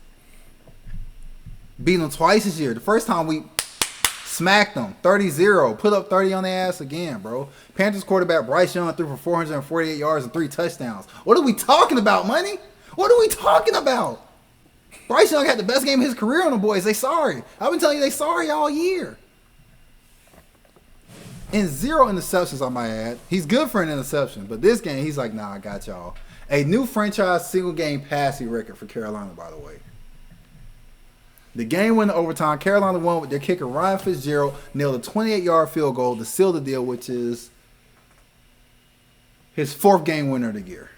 Beat them twice this year. The first time we smacked them 30-0. Put up 30 on their ass again, bro. Panthers quarterback Bryce Young threw for 448 yards and 3 touchdowns. What are we talking about, money? What are we talking about? Bryce Young had the best game of his career on the boys. They sorry. I've been telling you they sorry all year. And 0 interceptions, I might add. He's good for an interception, but this game, he's like, nah, I got y'all. A new franchise single-game passing record for Carolina, by the way. The game went to overtime. Carolina won with their kicker, Ryan Fitzgerald, nailed a 28-yard field goal to seal the deal, which is his 4th game winner of the year.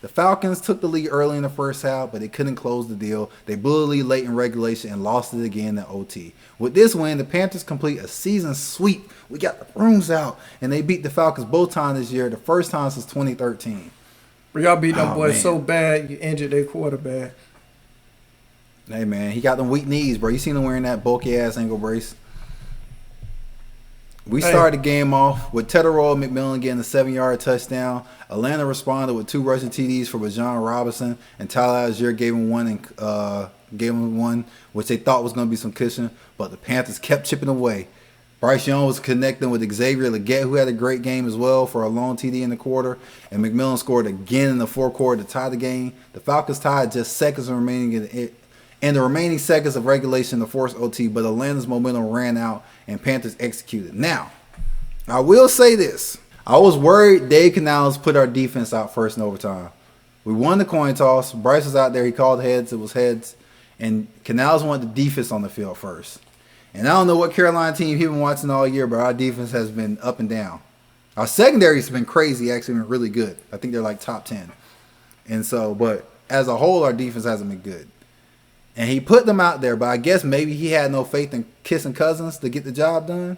The Falcons took the lead early in the first half, but they couldn't close the deal. They blew the lead late in regulation and lost it again in OT. With this win, the Panthers complete a season sweep. We got the brooms out, and they beat the Falcons both times this year, the first time since 2013. But y'all beat them boys so bad, you injured their quarterback. Hey, man, he got them weak knees, bro. You seen him wearing that bulky-ass ankle brace? We started the game off with Shedeur McMillan getting a 7-yard touchdown. Atlanta responded with 2 rushing TDs for Bajan Robinson, and Tyler Algier gave him one, which they thought was going to be some cushion, but the Panthers kept chipping away. Bryce Young was connecting with Xavier Legette, who had a great game as well for a long TD in the quarter, and McMillan scored again in the fourth quarter to tie the game. The Falcons tied just seconds remaining in the remaining seconds of regulation to force OT, but Atlanta's momentum ran out and Panthers executed. Now, I will say this. I was worried Dave Canales put our defense out first in overtime. We won the coin toss. Bryce was out there. He called heads. It was heads. And Canales wanted the defense on the field first. And I don't know what Carolina team he's been watching all year, but our defense has been up and down. Our secondary has been crazy, actually been really good. I think they're like top 10. And so, but as a whole, our defense hasn't been good. And he put them out there, but I guess maybe he had no faith in kissing Cousins to get the job done.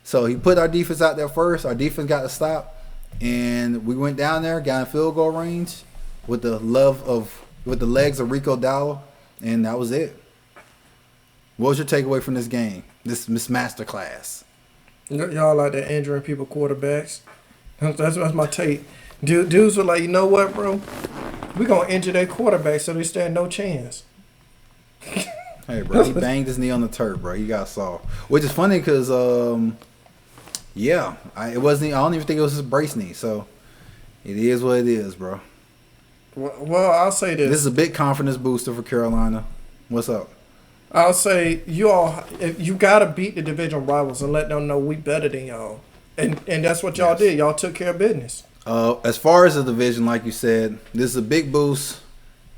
So he put our defense out there first. Our defense got to stop. And we went down there, got in field goal range with the legs of Rico Dowdle, and that was it. What was your takeaway from this game, this masterclass? Y'all like that injuring people quarterbacks. That's my take. Dudes were like, you know what, bro? We're going to injure their quarterback so they stand no chance. Hey, bro, he banged his knee on the turf, bro. He got soft. Which is funny because, it wasn't. I don't even think it was his brace knee. So it is what it is, bro. Well, I'll say this. This is a big confidence booster for Carolina. What's up? I'll say you gotta beat the division rivals and let them know we better than y'all, and that's what y'all did. Y'all took care of business. As far as the division, like you said, this is a big boost.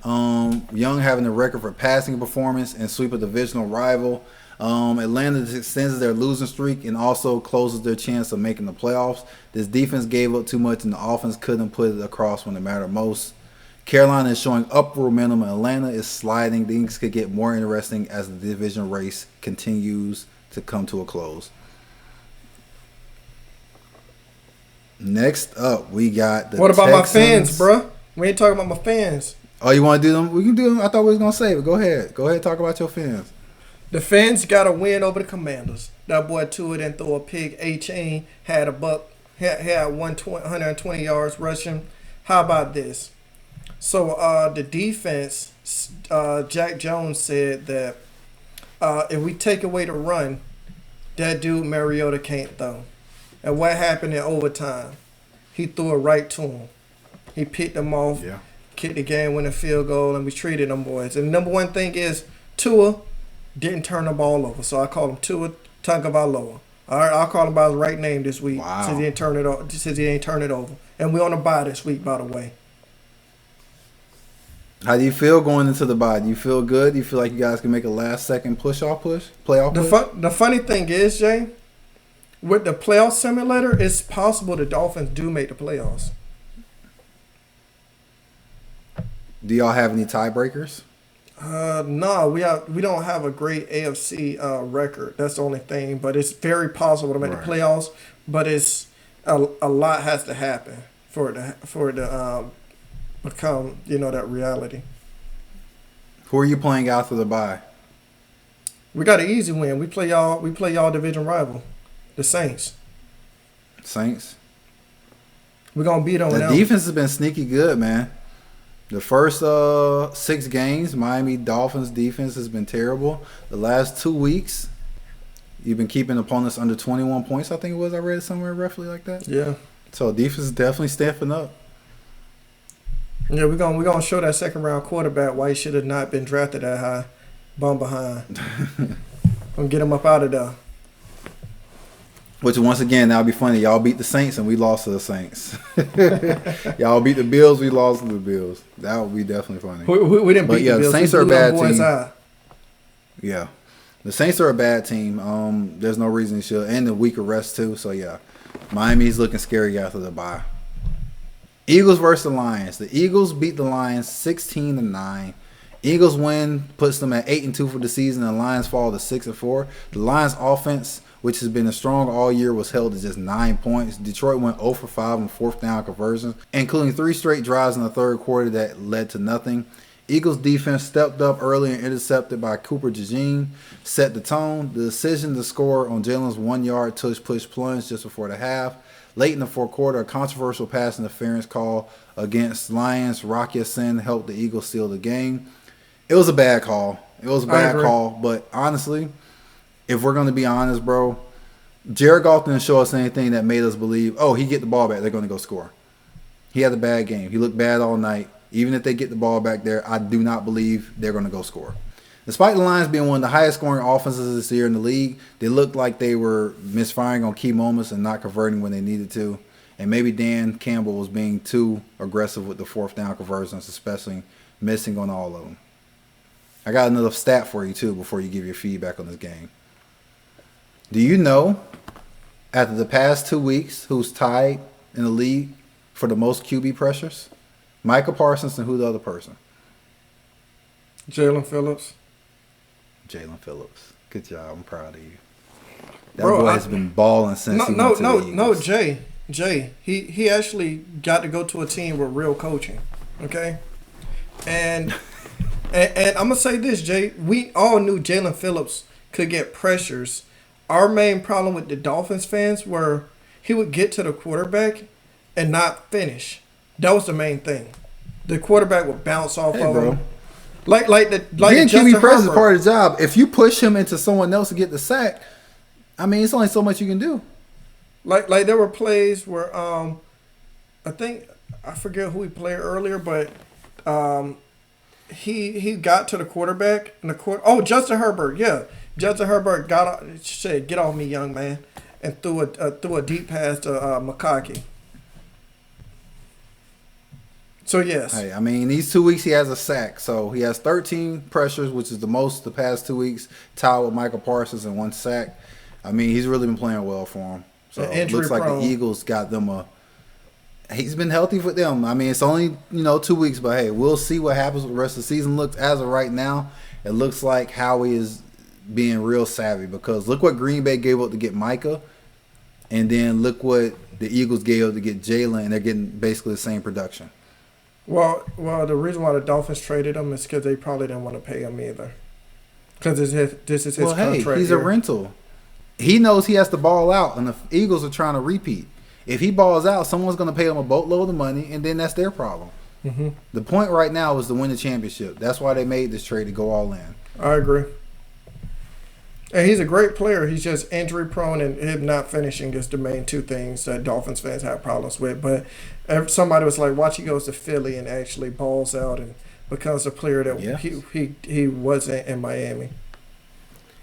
Young having the record for passing performance and sweep a divisional rival. Atlanta extends their losing streak and also closes their chance of making the playoffs. This defense gave up too much and the offense couldn't put it across when it mattered most. Carolina is showing upward momentum and Atlanta is sliding. Things could get more interesting as the division race continues to come to a close. Next up, we got the What about Texans. my fans, bro? We ain't talking about my fans. Oh, you want to do them? We can do them. I thought we was going to save it. Go ahead. Go ahead and talk about your fans. The fans got a win over the Commanders. That boy Tua didn't throw a pick. A-Chain had had 120 yards rushing. How about this? So the defense, Jack Jones said that if we take away the run, that dude Mariota can't throw. And what happened in overtime? He threw it right to him. He picked them off, kicked the game-winning field goal, and we treated them boys. And the number one thing is Tua didn't turn the ball over. So I call him Tua Tagovailoa. All right, I'll call him by his right name this week since he didn't turn it over. And we're on a bye this week, by the way. How do you feel going into the bye? Do you feel good? Do you feel like you guys can make a last-second playoff push? The funny thing is, Jay, with the playoff simulator, it's possible the Dolphins do make the playoffs. Do y'all have any tiebreakers? No, we don't have a great AFC record. That's the only thing. But it's very possible to make the playoffs. But it's a lot has to happen for it to become that reality. Who are you playing after the bye? We got an easy win. We play y'all division rival, the Saints. Saints. We're gonna beat them. The defense has been sneaky good, man. The first 6 games, Miami Dolphins defense has been terrible. The last 2 weeks, you've been keeping opponents under 21 points, I think it was. I read it somewhere roughly like that. Yeah. So defense is definitely stepping up. Yeah, we're gonna show that second round quarterback why he should have not been drafted that high. Bum behind. Gonna get him up out of there. Which, once again, that'll be funny. Y'all beat the Saints and we lost to the Saints. Y'all beat the Bills, we lost to the Bills. That would be definitely funny. We didn't beat the Bills. The Saints are a bad team. Yeah. The Saints are a bad team. There's no reason they should. And the week of rest, too. So, yeah. Miami's looking scary after the bye. Eagles versus the Lions. The Eagles beat the Lions 16-9. Eagles win puts them at 8-2 for the season. The Lions fall to 6-4. The Lions offense, which has been strong all year, was held to just 9 points. Detroit went 0 for 5 on fourth down conversions, including 3 straight drives in the third quarter that led to nothing. Eagles defense stepped up early and intercepted by Cooper DeJean, set the tone. The decision to score on Jalen's 1-yard tush push plunge just before the half. Late in the fourth quarter, a controversial pass interference call against Lions. Rocky Sin helped the Eagles seal the game. It was a bad call. But honestly, if we're going to be honest, bro, Jared Goff didn't show us anything that made us believe, oh, he get the ball back, they're going to go score. He had a bad game. He looked bad all night. Even if they get the ball back there, I do not believe they're going to go score. Despite the Lions being one of the highest scoring offenses this year in the league, they looked like they were misfiring on key moments and not converting when they needed to. And maybe Dan Campbell was being too aggressive with the fourth down conversions, especially missing on all of them. I got another stat for you, too, before you give your feedback on this game. Do you know, after the past 2 weeks, who's tied in the league for the most QB pressures? Micah Parsons and who the other person? Jalen Phillips. Jalen Phillips. Good job. I'm proud of you. That boy has been balling since he went to the Eagles. Jay. He actually got to go to a team with real coaching. Okay? And I'm going to say this, Jay. We all knew Jalen Phillips could get pressures. Our main problem with the Dolphins fans were he would get to the quarterback and not finish. That was the main thing. The quarterback would bounce off of him. Like being QB press is part of the job. If you push him into someone else to get the sack, I mean, it's only so much you can do. Like there were plays where I think I forget who he played earlier, but he got to the quarterback and Justin Herbert, yeah. Justin Herbert said, "Get off me, young man," and threw a deep pass to McConkey. So, yes. Hey, I mean, these 2 weeks he has a sack. So, he has 13 pressures, which is the most the past 2 weeks, tied with Michael Parsons and 1 sack. I mean, he's really been playing well for him. So, it looks like the Eagles got them he's been healthy for them. I mean, it's only, 2 weeks, but, hey, we'll see what happens with the rest of the season. Looks as of right now, it looks like Howie is being real savvy because look what Green Bay gave up to get Micah, and then look what the Eagles gave up to get Jalen, and they're getting basically the same production. Well, the reason why the Dolphins traded him is because they probably didn't want to pay him either. Because this is his contract. Hey, he's a rental. He knows he has to ball out, and the Eagles are trying to repeat. If he balls out, someone's going to pay him a boatload of money, and then that's their problem. Mm-hmm. The point right now is to win the championship. That's why they made this trade to go all in. I agree. And he's a great player. He's just injury prone, and him not finishing is the main 2 things that Dolphins fans have problems with. But somebody was like, watch he goes to Philly and actually balls out and becomes a player that he wasn't in Miami.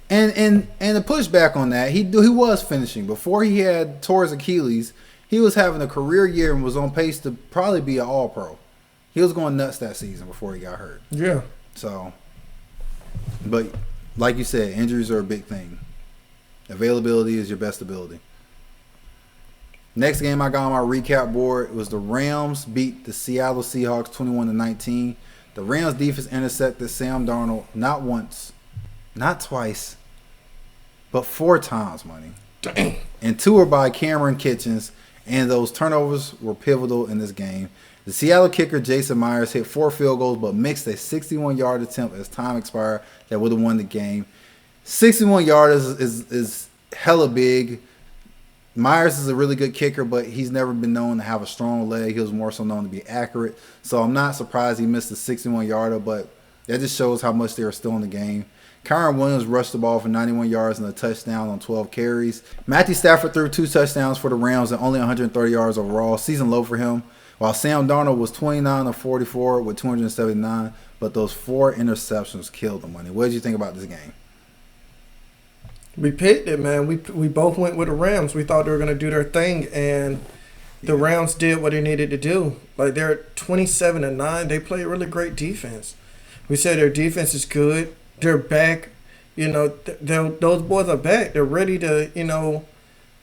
And the pushback on that, he was finishing. Before he had tore his Achilles, he was having a career year and was on pace to probably be an All-Pro. He was going nuts that season before he got hurt. Yeah. So, but like you said, injuries are a big thing. Availability is your best ability. Next game I got on my recap board was the Rams beat the Seattle Seahawks 21-19. The Rams defense intercepted Sam Darnold not once, not twice, but 4 times, money. Dang. And 2 were by Cameron Kitchens, and those turnovers were pivotal in this game. The Seattle kicker, Jason Myers, hit 4 field goals but mixed a 61-yard attempt as time expired that would have won the game. 61 yards is hella big. Myers is a really good kicker, but he's never been known to have a strong leg. He was more so known to be accurate. So I'm not surprised he missed a 61-yarder, but that just shows how much they are still in the game. Kyron Williams rushed the ball for 91 yards and a touchdown on 12 carries. Matthew Stafford threw 2 touchdowns for the Rams and only 130 yards overall. Season low for him. While Sam Darnold was 29 of 44 with 279, but those 4 interceptions killed the money. What did you think about this game? We picked it, man. We both went with the Rams. We thought they were going to do their thing, and the Rams did what they needed to do. Like, they're 27-9. They play really great defense. We said their defense is good. They're back. Those boys are back. They're ready to,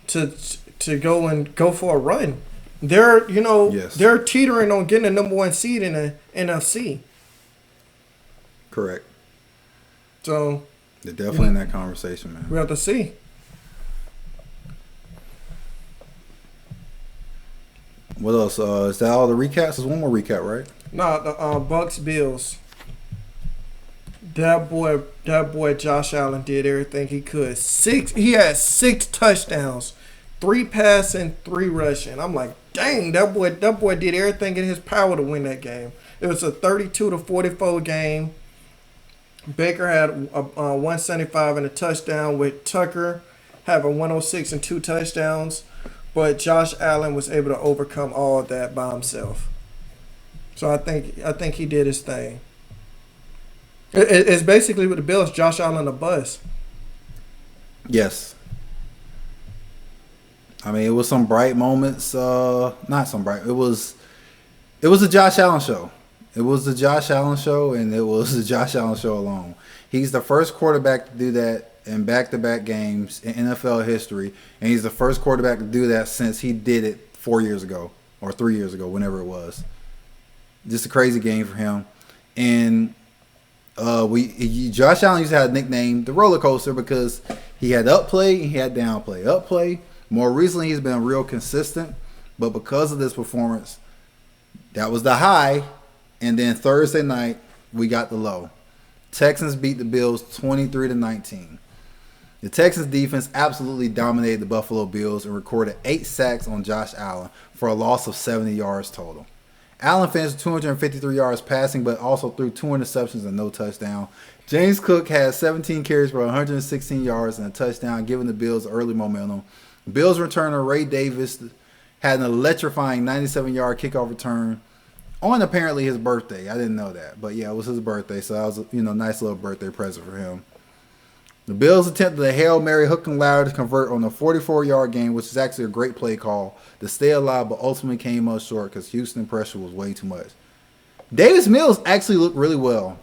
to go for a run. They're Yes. they're teetering on getting the number one seed in the NFC. Correct. So They're definitely in that conversation, man. we have to see. What else? Is that all the recaps? There's one more recap, right? No, the Bucks Bills. That boy Josh Allen did everything he could. He had 6 touchdowns, 3 passing, 3 rushing. I'm like, dang, that boy did everything in his power to win that game. It was a 32-44 game. Baker had a 175 and a touchdown, with Tucker having 106 and 2 touchdowns. But Josh Allen was able to overcome all of that by himself. So I think he did his thing. It's basically with the Bills, Josh Allen a bust. Yes. I mean, it was some bright moments. Not some bright. It was a Josh Allen show. It was the Josh Allen show, and it was the Josh Allen show alone. He's the first quarterback to do that in back-to-back games in NFL history, and he's the first quarterback to do that since he did it 4 years ago or 3 years ago, whenever it was. Just a crazy game for him. And Josh Allen used to have a nickname, the roller coaster, because he had upplay and he had downplay. Upplay. More recently, he's been real consistent, but because of this performance, that was the high, and then Thursday night we got the low. Texans beat the Bills 23-19. The Texans defense absolutely dominated the Buffalo Bills and recorded 8 sacks on Josh Allen for a loss of 70 yards total. Allen finished 253 yards passing, but also threw 2 interceptions and no touchdown. James Cook had 17 carries for 116 yards and a touchdown, giving the Bills early momentum. Bills returner Ray Davis had an electrifying 97-yard kickoff return on apparently his birthday. I didn't know that, but yeah, it was his birthday, so that was a nice little birthday present for him. The Bills attempted a Hail Mary hook and ladder to convert on a 44-yard game, which is actually a great play call to stay alive, but ultimately came up short because Houston pressure was way too much. Davis Mills actually looked really well.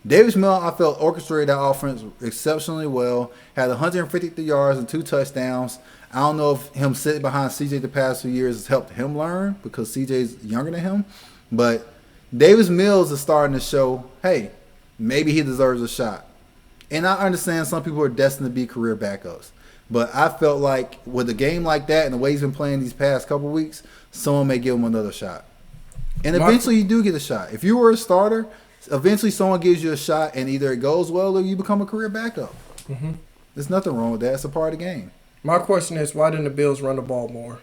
Davis Mills, I felt, orchestrated that offense exceptionally well, had 153 yards and 2 touchdowns. I don't know if him sitting behind CJ the past few years has helped him learn because CJ's younger than him, but Davis Mills is starting to show, hey, maybe he deserves a shot. And I understand some people are destined to be career backups. But I felt like with a game like that and the way he's been playing these past couple weeks, someone may give him another shot. And eventually you do get a shot. If you were a starter, eventually someone gives you a shot and either it goes well or you become a career backup. Mm-hmm. There's nothing wrong with that. It's a part of the game. My question is, why didn't the Bills run the ball more?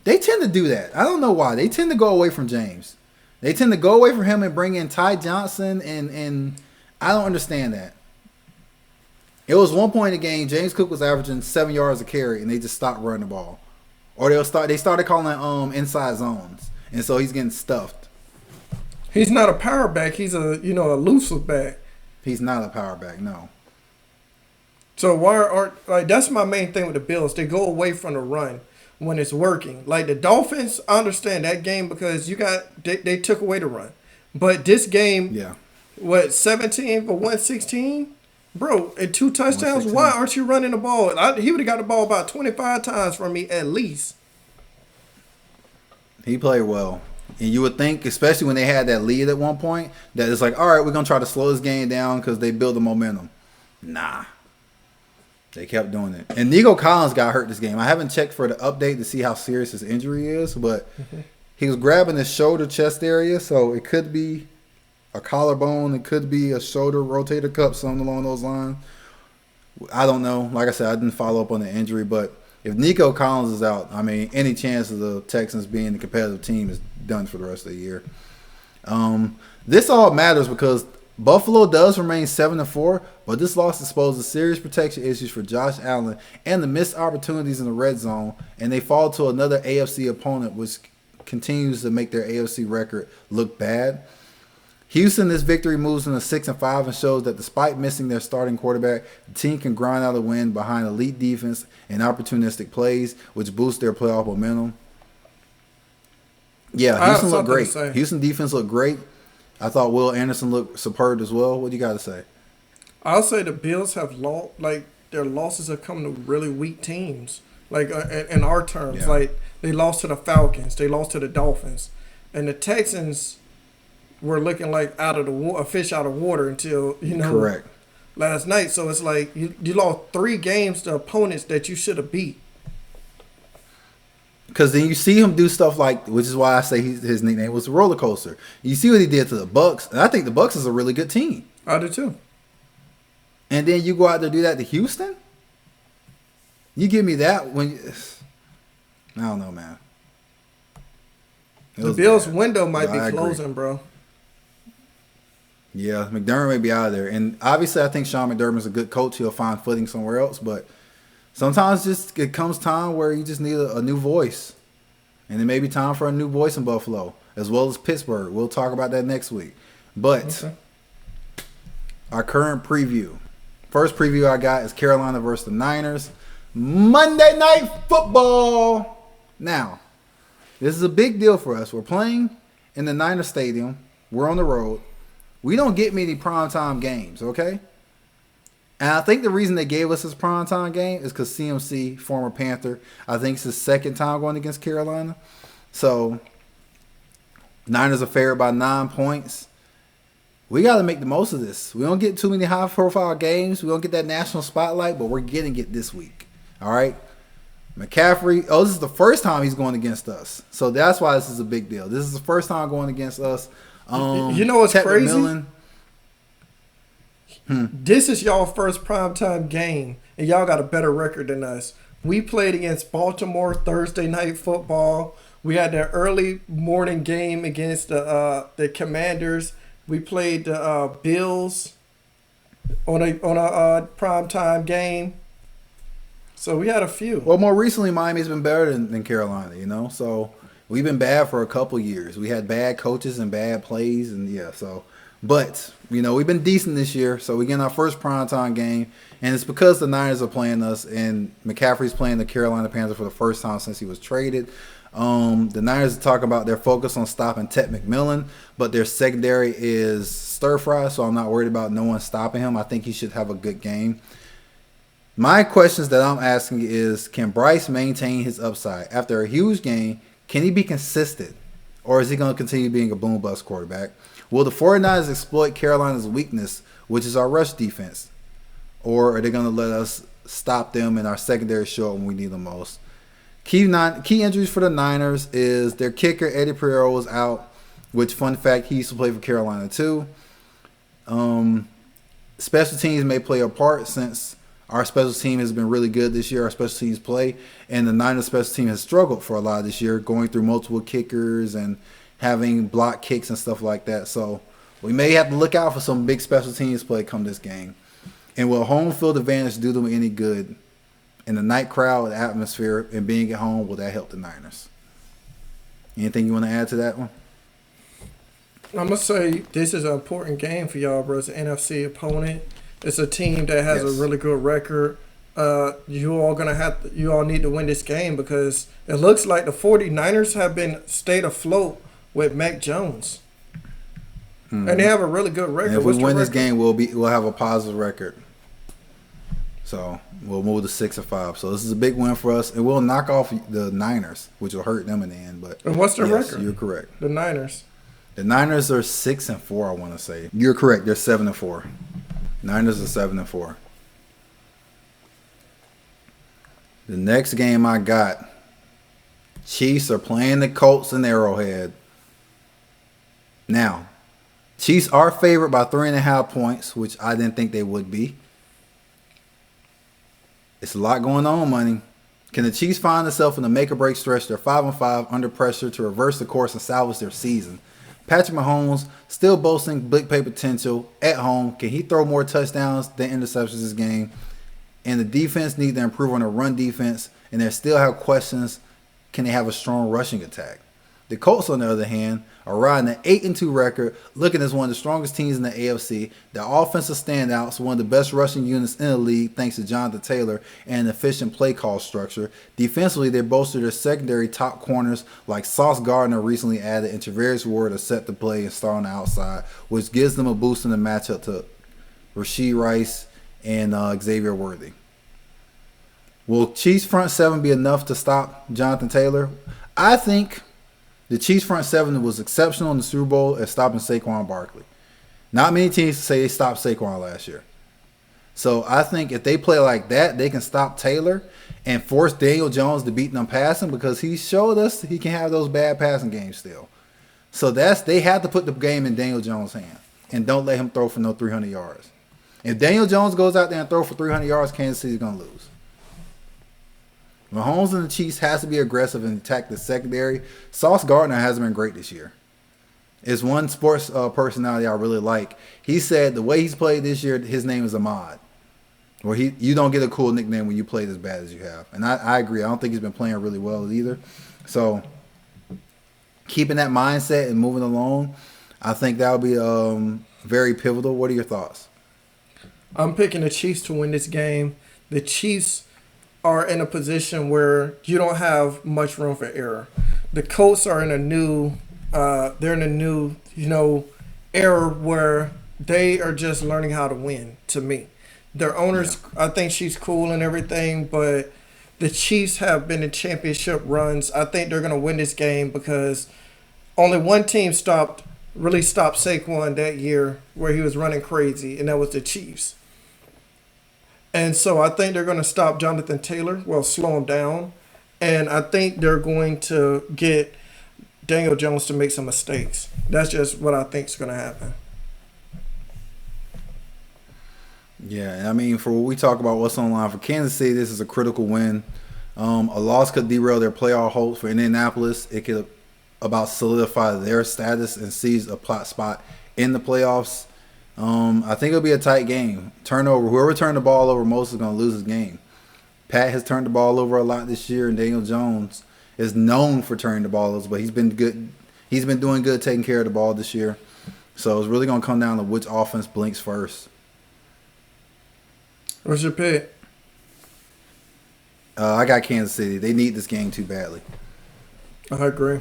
They tend to do that. I don't know why. They tend to go away from James. They tend to go away from him and bring in Ty Johnson, and I don't understand that. It was one point in the game, James Cook was averaging 7 yards a carry, and they just stopped running the ball. Or they started calling inside zones, and so he's getting stuffed. He's not a power back. He's a elusive back. He's not a power back, no. So why aren't that's my main thing with the Bills. They go away from the run when it's working. Like the Dolphins, I understand that game because they took away the run. But this game, 17 for 116? Bro, and 2 touchdowns? Why aren't you running the ball? He would have got the ball about 25 times from me at least. He played well. And you would think, especially when they had that lead at one point, that it's like, all right, we're going to try to slow this game down because they build the momentum. Nah. They kept doing it. And Nico Collins got hurt this game. I haven't checked for the update to see how serious his injury is, but he was grabbing his shoulder chest area, so it could be a collarbone. It could be a shoulder rotator cuff, something along those lines. I don't know. Like I said, I didn't follow up on the injury, but if Nico Collins is out, I mean, any chance of the Texans being the competitive team is done for the rest of the year. This all matters because Buffalo does remain 7-4, but this loss exposes serious protection issues for Josh Allen and the missed opportunities in the red zone, and they fall to another AFC opponent, which continues to make their AFC record look bad. Houston, this victory moves them to 6-5 and shows that despite missing their starting quarterback, the team can grind out a win behind elite defense and opportunistic plays, which boost their playoff momentum. Yeah, Houston looked great. Houston defense looked great. I thought Will Anderson looked superb as well. What do you got to say? I'll say the Bills have lost. Like their losses have come to really weak teams. Like in our terms, Yeah. like they lost to the Falcons, they lost to the Dolphins, and the Texans were looking like a fish out of water until Correct. last night. So it's like you lost 3 games to opponents that you should have beat. Because then you see him do stuff like, which is why I say his nickname was roller coaster. You see what he did to the Bucks, and I think the Bucks is a really good team. I do too. And then you go out there and do that to Houston. You give me that when I don't know, man. The Bills' bad. window might I be agree. closing, bro. Yeah, McDermott may be out of there, and obviously I think Sean McDermott's a good coach. He'll find footing somewhere else, but sometimes just it comes time where you just need a new voice, and it may be time for a new voice in Buffalo as well as Pittsburgh. We'll talk about that next week. But our current preview, first preview I got is Carolina versus the Niners, Monday Night Football. Now, this is a big deal for us. We're playing in the Niner Stadium. We're on the road. We don't get many primetime games, okay? And I think the reason they gave us this primetime game is because CMC, former Panther, I think it's his second time going against Carolina. So, Niners are favored by 9 points. We got to make the most of this. We don't get too many high-profile games. We don't get that national spotlight, but we're getting it this week. All right? McCaffrey, this is the first time he's going against us. So that's why this is a big deal. This is the first time going against us. You know what's Ted crazy? McMillan, This is y'all first primetime game, and y'all got a better record than us. We played against Baltimore Thursday Night Football. We had the early morning game against the Commanders. We played the Bills on a primetime game. So we had a few. Well, more recently, Miami's been better than Carolina, you know? So we've been bad for a couple years. We had bad coaches and bad plays, and yeah, so. But, you know, we've been decent this year, so we get our first primetime game, and it's because the Niners are playing us, and McCaffrey's playing the Carolina Panthers for the first time since he was traded. The Niners talk about their focus on stopping Ted McMillan, but their secondary is stir-fry, so I'm not worried about no one stopping him. I think he should have a good game. My questions that I'm asking is, can Bryce maintain his upside? After a huge game, can he be consistent? Or is he going to continue being a boom-bust quarterback? Will the 49ers exploit Carolina's weakness, which is our rush defense? Or are they going to let us stop them and our secondary show up when we need them most? Key injuries for the Niners is their kicker, Eddie Pereira, is out, which, fun fact, he used to play for Carolina too. Special teams may play a part since our special team has been really good this year, our special teams play, and the Niners special team has struggled for a lot this year, going through multiple kickers and having block kicks and stuff like that. So we may have to look out for some big special teams play come this game. And will home field advantage do them any good? In the night crowd, the atmosphere, and being at home, will that help the Niners? Anything you want to add to that one? I'm going to say this is an important game for y'all, bro. It's an NFC opponent. It's a team that has a really good record. You all need to win this game because it looks like the 49ers have been stayed afloat with Mac Jones. And they have a really good record. And if we What's the win this record? game, we'll have a positive record. So we'll move to 6-5. So this is a big win for us, and we'll knock off the Niners, which will hurt them in the end. But And what's their yes, record? you're correct. The Niners. The Niners are 6-4. I want to say you're correct. They're 7-4. Niners are 7-4. The next game I got, Chiefs are playing the Colts in Arrowhead. Now, Chiefs are favored by 3.5 points, which I didn't think they would be. It's a lot going on, money. Can the Chiefs find themselves in a make-or-break stretch? They're 5-5 under pressure to reverse the course and salvage their season. Patrick Mahomes still boasting big play potential at home. Can he throw more touchdowns than interceptions this game? And the defense needs to improve on their run defense, and they still have questions. Can they have a strong rushing attack? The Colts, on the other hand, are riding an 8-2 record, looking as one of the strongest teams in the AFC. Their offensive standouts, one of the best rushing units in the league, thanks to Jonathan Taylor and an efficient play call structure. Defensively, they bolstered their secondary top corners like Sauce Gardner recently added, and Travarius Ward to set the play and start on the outside, which gives them a boost in the matchup to Rashee Rice and Xavier Worthy. Will Chiefs front seven be enough to stop Jonathan Taylor? I think the Chiefs front seven was exceptional in the Super Bowl at stopping Saquon Barkley. Not many teams say they stopped Saquon last year. So I think if they play like that, they can stop Taylor and force Daniel Jones to beat them passing because he showed us he can have those bad passing games still. So they have to put the game in Daniel Jones' hand and don't let him throw for no 300 yards. If Daniel Jones goes out there and throw for 300 yards, Kansas City's going to lose. Mahomes and the Chiefs has to be aggressive and attack the secondary. Sauce Gardner hasn't been great this year. It's one sports personality I really like. He said the way he's played this year, his name is Ahmad. Or you don't get a cool nickname when you play as bad as you have. And I agree. I don't think he's been playing really well either. So keeping that mindset and moving along, I think that would be very pivotal. What are your thoughts? I'm picking the Chiefs to win this game. The Chiefs are in a position where you don't have much room for error. The Colts are in a new, era where they are just learning how to win. To me, their owners, yeah. I think she's cool and everything, but the Chiefs have been in championship runs. I think they're gonna win this game because only one team really stopped Saquon that year where he was running crazy, and that was the Chiefs. And so I think they're going to stop Jonathan Taylor, slow him down. And I think they're going to get Daniel Jones to make some mistakes. That's just what I think is going to happen. Yeah, I mean, for what we talk about what's on the line for Kansas City, this is a critical win. A loss could derail their playoff hopes. For Indianapolis, it could about solidify their status and seize a plot spot in the playoffs. I think it'll be a tight game. Turnover. Whoever turned the ball over most is going to lose his game. Pat has turned the ball over a lot this year, and Daniel Jones is known for turning the ball over, but he's been good. He's been doing good taking care of the ball this year. So it's really going to come down to which offense blinks first. What's your pick? I got Kansas City. They need this game too badly. I agree.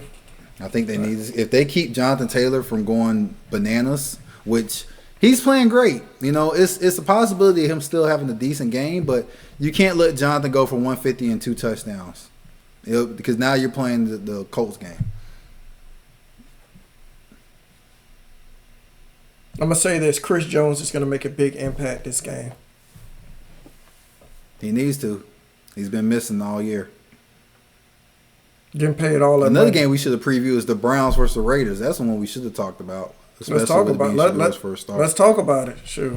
I think they need this. If they keep Jonathan Taylor from going bananas, which he's playing great. It's a possibility of him still having a decent game, but you can't let Jonathan go for 150 and 2 touchdowns because now you're playing the Colts game. I'm going to say this. Chris Jones is going to make a big impact this game. He needs to. He's been missing all year. Getting paid all that Another money. game we should have previewed is the Browns versus the Raiders. That's the one we should have talked about. Let's talk about it. Let's talk about it. Sure.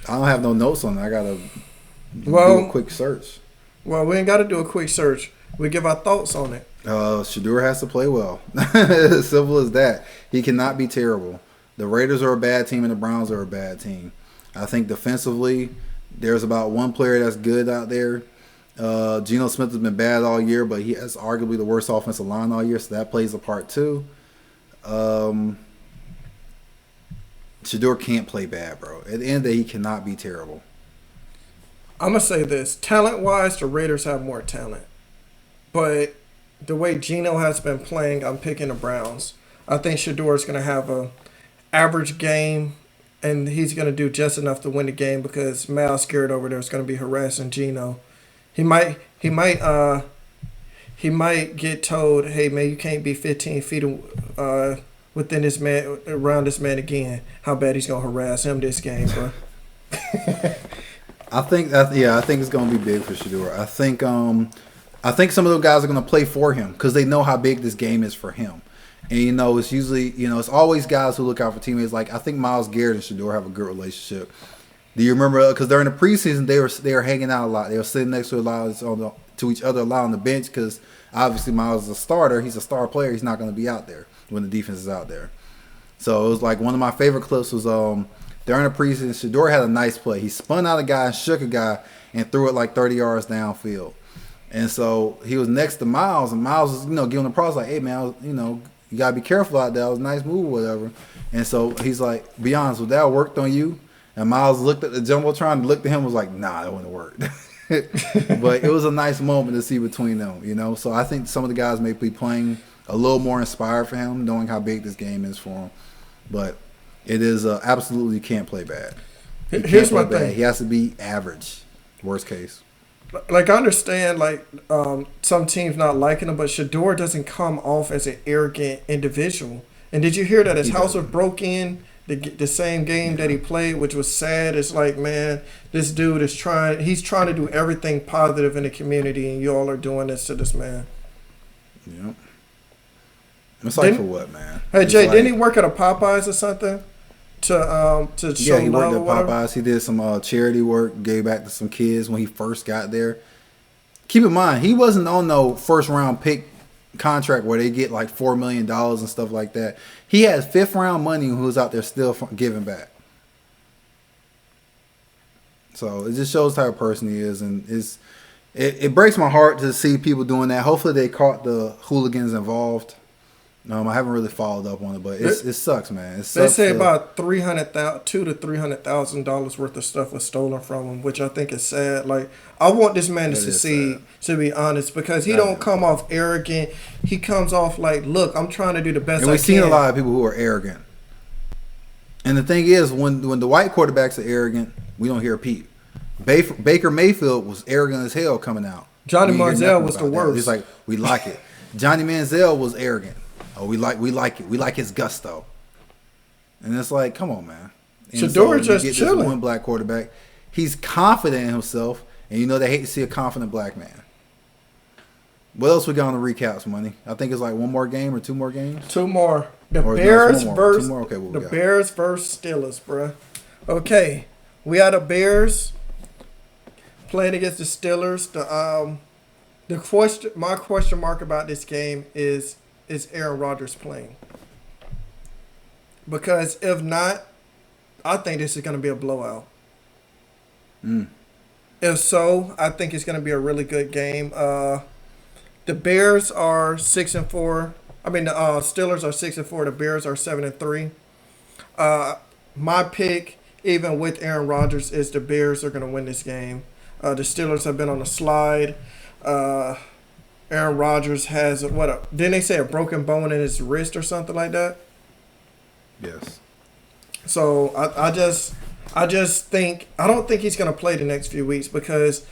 I don't have no notes on it. I got to do a quick search. Well, we ain't got to do a quick search. We give our thoughts on it. Shedeur has to play well. As simple as that. He cannot be terrible. The Raiders are a bad team and the Browns are a bad team. I think defensively, there's about one player that's good out there. Geno Smith has been bad all year, but he has arguably the worst offensive line all year, so that plays a part too. Shedeur can't play bad, bro. At the end of the day, he cannot be terrible. I'm going to say this. Talent-wise, the Raiders have more talent. But the way Geno has been playing, I'm picking the Browns. I think Shedeur is going to have a average game, and he's going to do just enough to win the game because Miles Garrett over there is going to be harassing Geno. He might get told, hey, man, you can't be 15 feet within this man, around this man again. How bad he's going to harass him this game, bro. I think it's going to be big for Shedeur. I think some of those guys are going to play for him because they know how big this game is for him. And, it's usually, it's always guys who look out for teammates. Like, I think Miles Garrett and Shedeur have a good relationship. Do you remember? Because during the preseason, they were hanging out a lot. They were sitting next to each other a lot on the bench because obviously Miles is a starter. He's a star player. He's not going to be out there when the defense is out there. So it was like one of my favorite clips was during the preseason, Shedeur had a nice play. He spun out a guy and shook a guy and threw it like 30 yards downfield. And so he was next to Miles, and Miles was, giving the props like, hey, man, you got to be careful out there. It was a nice move or whatever. And so he's like, be honest, would that have worked on you? And Miles looked at the Jumbotron and looked at him and was like, nah, that wouldn't have worked. But it was a nice moment to see between them, So I think some of the guys may be playing a little more inspired for him, knowing how big this game is for him. But it is absolutely can't play bad. Here's my thing. He has to be average. Worst case. Like I understand, like some teams not liking him, but Shedeur doesn't come off as an arrogant individual. And did you hear that his He house was doesn't. broke in the same game that Yeah. he played, which was sad. It's like, man, this dude is trying. He's trying to do everything positive in the community, and y'all are doing this to this man. Yep. It's like Didn't- for what, man? Hey It's Jay, like, didn't he work at a Popeyes or something to show yeah, he worked love at or whatever? Popeyes. He did some charity work, gave back to some kids when he first got there. Keep in mind, he wasn't on no first round pick contract where they get like $4 million and stuff like that. He had fifth round money who was out there still giving back. So it just shows the type of person he is, and it breaks my heart to see people doing that. Hopefully they caught the hooligans involved. I haven't really followed up on it, but it sucks, man. It They sucks. say about $200,000 to $300,000 worth of stuff was stolen from him, which I think is sad. Like I want this man to That is succeed, sad. to be honest, because he That don't is. come off arrogant. He comes off like, look, I'm trying to do the best And I we've can. seen a lot of people who are arrogant. And the thing is, when the white quarterbacks are arrogant, we don't hear a peep. Baker Mayfield was arrogant as hell coming out. Johnny We didn't hear Manziel nothing was the about that. worst. He's like, we like it. Johnny Manziel was arrogant. Oh, we like it. We like his gusto. And it's like, come on, man. And Shedeur you just get chilling. This one black quarterback. He's confident in himself, and you know they hate to see a confident black man. What else we got on the recaps, Money? I think it's like one more game or two more games. Two more. The Or no, it's Bears one more. versus Two more? Okay, what we the got? Bears versus Steelers, bruh. Okay, we had the Bears playing against the Steelers. My question mark about this game is Aaron Rodgers playing? Because if not, I think this is going to be a blowout. If so, I think it's going to be a really good game. The Bears are 6-4. I mean, the Steelers are 6-4. The Bears are 7-3. My pick, even with Aaron Rodgers, is the Bears are going to win this game. The Steelers have been on a slide. Aaron Rodgers has didn't they say a broken bone in his wrist or something like that? Yes. So I just think I don't think he's going to play the next few weeks because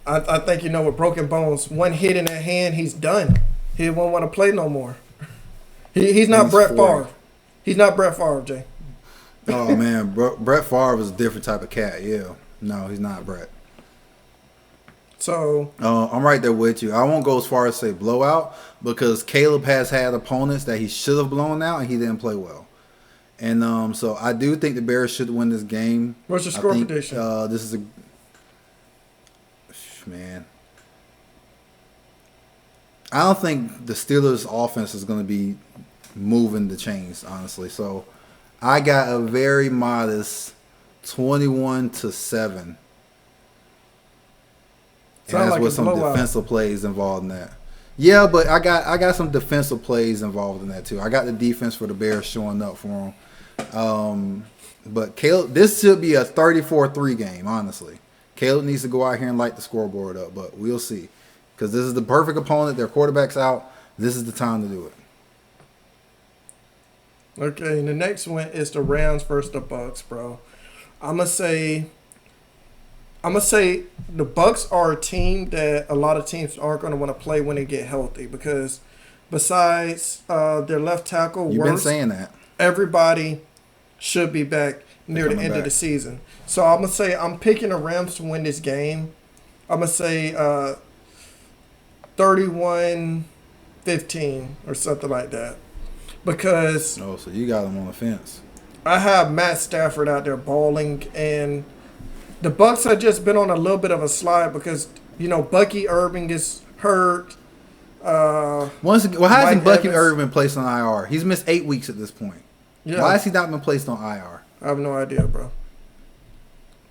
I think with broken bones, one hit in that hand, he's done. He won't want to play no more. He's not He's Brett 40. Favre. He's not Brett Favre, Jay. Oh man, Brett Favre was a different type of cat. Yeah. No, he's not Brett. So I'm right there with you. I won't go as far as say blowout because Caleb has had opponents that he should have blown out and he didn't play well. And so I do think the Bears should win this game. what's your I score think, prediction? This is man. I don't think the Steelers' offense is going to be moving the chains, honestly. So I got a very modest 21-7. And Sound that's like with a some blowout. defensive plays involved in that. Yeah, but I got some defensive plays involved in that too. I got the defense for the Bears showing up for them. But Caleb, this should be a 34-3 game, honestly. Caleb needs to go out here and light the scoreboard up, but we'll see. Because this is the perfect opponent. Their quarterback's out. This is the time to do it. Okay, and the next one is the Rams versus the Bucks, bro. I'm gonna say the Bucks are a team that a lot of teams aren't gonna want to play when they get healthy because besides their left tackle, You've been Wirfs, saying that. everybody should be back near the coming end of back. the season. So I'm gonna say I'm picking the Rams to win this game. I'm gonna say 31-15 or something like that. Because Oh, so you got them on the fence. I have Matt Stafford out there balling, and the Bucks have just been on a little bit of a slide because Bucky Irving is hurt. Well, how hasn't Mike Bucky Evans. Irvin been placed on IR? He's missed 8 weeks at this point. Yeah, Why has he not been placed on IR? I have no idea, bro.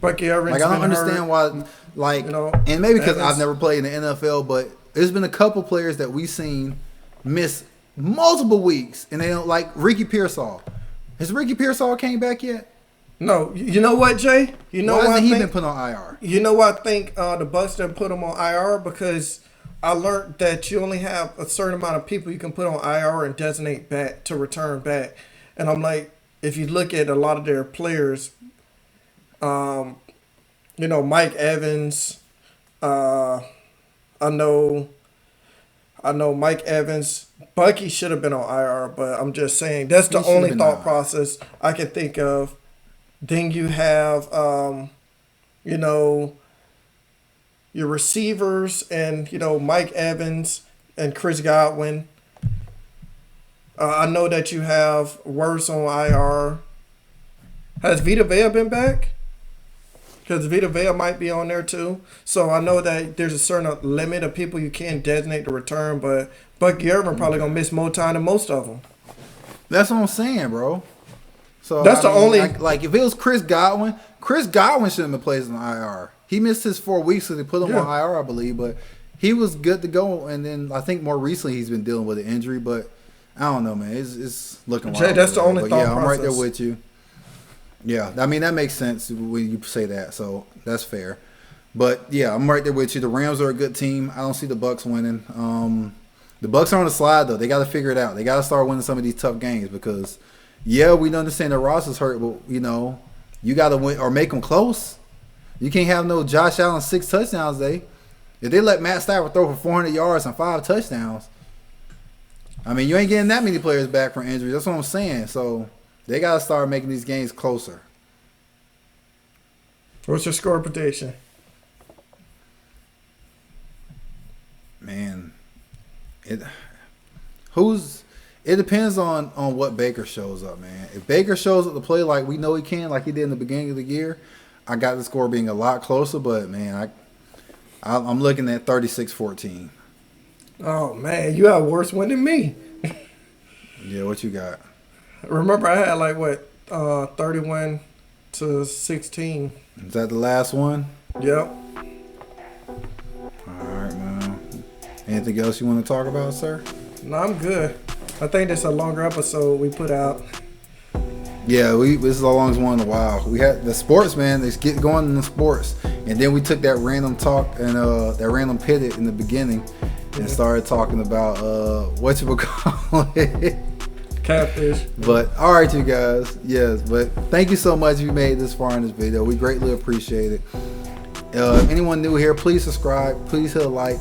Bucky Irving's Like, I don't been understand hurt. why. Like, You know, and maybe because Evans- I've never played in the NFL, but there's been a couple players that we've seen miss multiple weeks, and they don't, like Ricky Pearsall. Has Ricky Pearsall came back yet? No, you know what, Jay? You know Why what I hasn't he think? been put on IR? You know what I think the Bucks didn't put him on IR because I learned that you only have a certain amount of people you can put on IR and designate back to return back. And I'm like, if you look at a lot of their players, Mike Evans. I know Mike Evans. Bucky should have been on IR, but I'm just saying that's the only thought process I can think of. Then you have, your receivers and, Mike Evans and Chris Godwin. I know that you have Worse on IR. Has Vita Vea been back? Because Vita Vea might be on there too. So I know that there's a certain limit of people you can't designate to return, but Bucky Irvin probably going to miss more time than most of them. That's what I'm saying, bro. So that's only... Like, if it was Chris Godwin shouldn't have been placed on IR. He missed his 4 weeks, so they put him on IR, I believe. But he was good to go. And then I think more recently he's been dealing with an injury. But I don't know, man. It's looking wild. Jay, that's the only thought process. I'm right there with you. Yeah, I mean, that makes sense when you say that, so that's fair. But, yeah, I'm right there with you. The Rams are a good team. I don't see the Bucs winning. The Bucs are on the slide, though. They got to figure it out. They got to start winning some of these tough games because, yeah, we understand that Ross is hurt, but, you got to win or make them close. You can't have no Josh Allen 6 touchdowns day. If they let Matt Stafford throw for 400 yards and 5 touchdowns, I mean, you ain't getting that many players back from injury. That's what I'm saying, so... They got to start making these games closer. What's your score prediction? Man, it depends on what Baker shows up, man. If Baker shows up to play like we know he can, like he did in the beginning of the year, I got the score being a lot closer. But, man, I'm looking at 36-14. Oh, man, you have a worse win than me. Yeah, what you got? Remember, I had 31-16. Is that the last one? Yep. All right, man. Anything else you want to talk about, sir? No, I'm good. I think that's a longer episode we put out. Yeah, this is the longest one in a while. We had the sports, man. Let's get going in the sports, and then we took that random talk and that random pivot in the beginning and started talking about what you would call it. Catfish. But all right, you guys. Yes, but thank you so much if you made it this far in this video. We greatly appreciate it. If anyone new here, please subscribe. Please hit a like.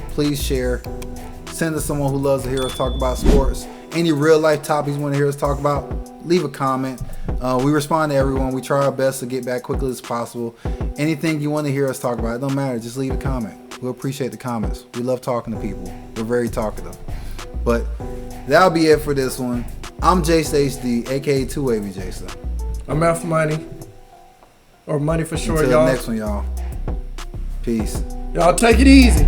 Please share. Send us someone who loves to hear us talk about sports. Any real life topics you want to hear us talk about, leave a comment. We respond to everyone. We try our best to get back quickly as possible. Anything you want to hear us talk about, it don't matter. Just leave a comment. We'll appreciate the comments. We love talking to people. We're very talkative. But that'll be it for this one. I'm Jason HD, aka 2AB Jason. I'm F Money. Or Money for short, Until y'all. the next one, y'all. Peace. Y'all take it easy.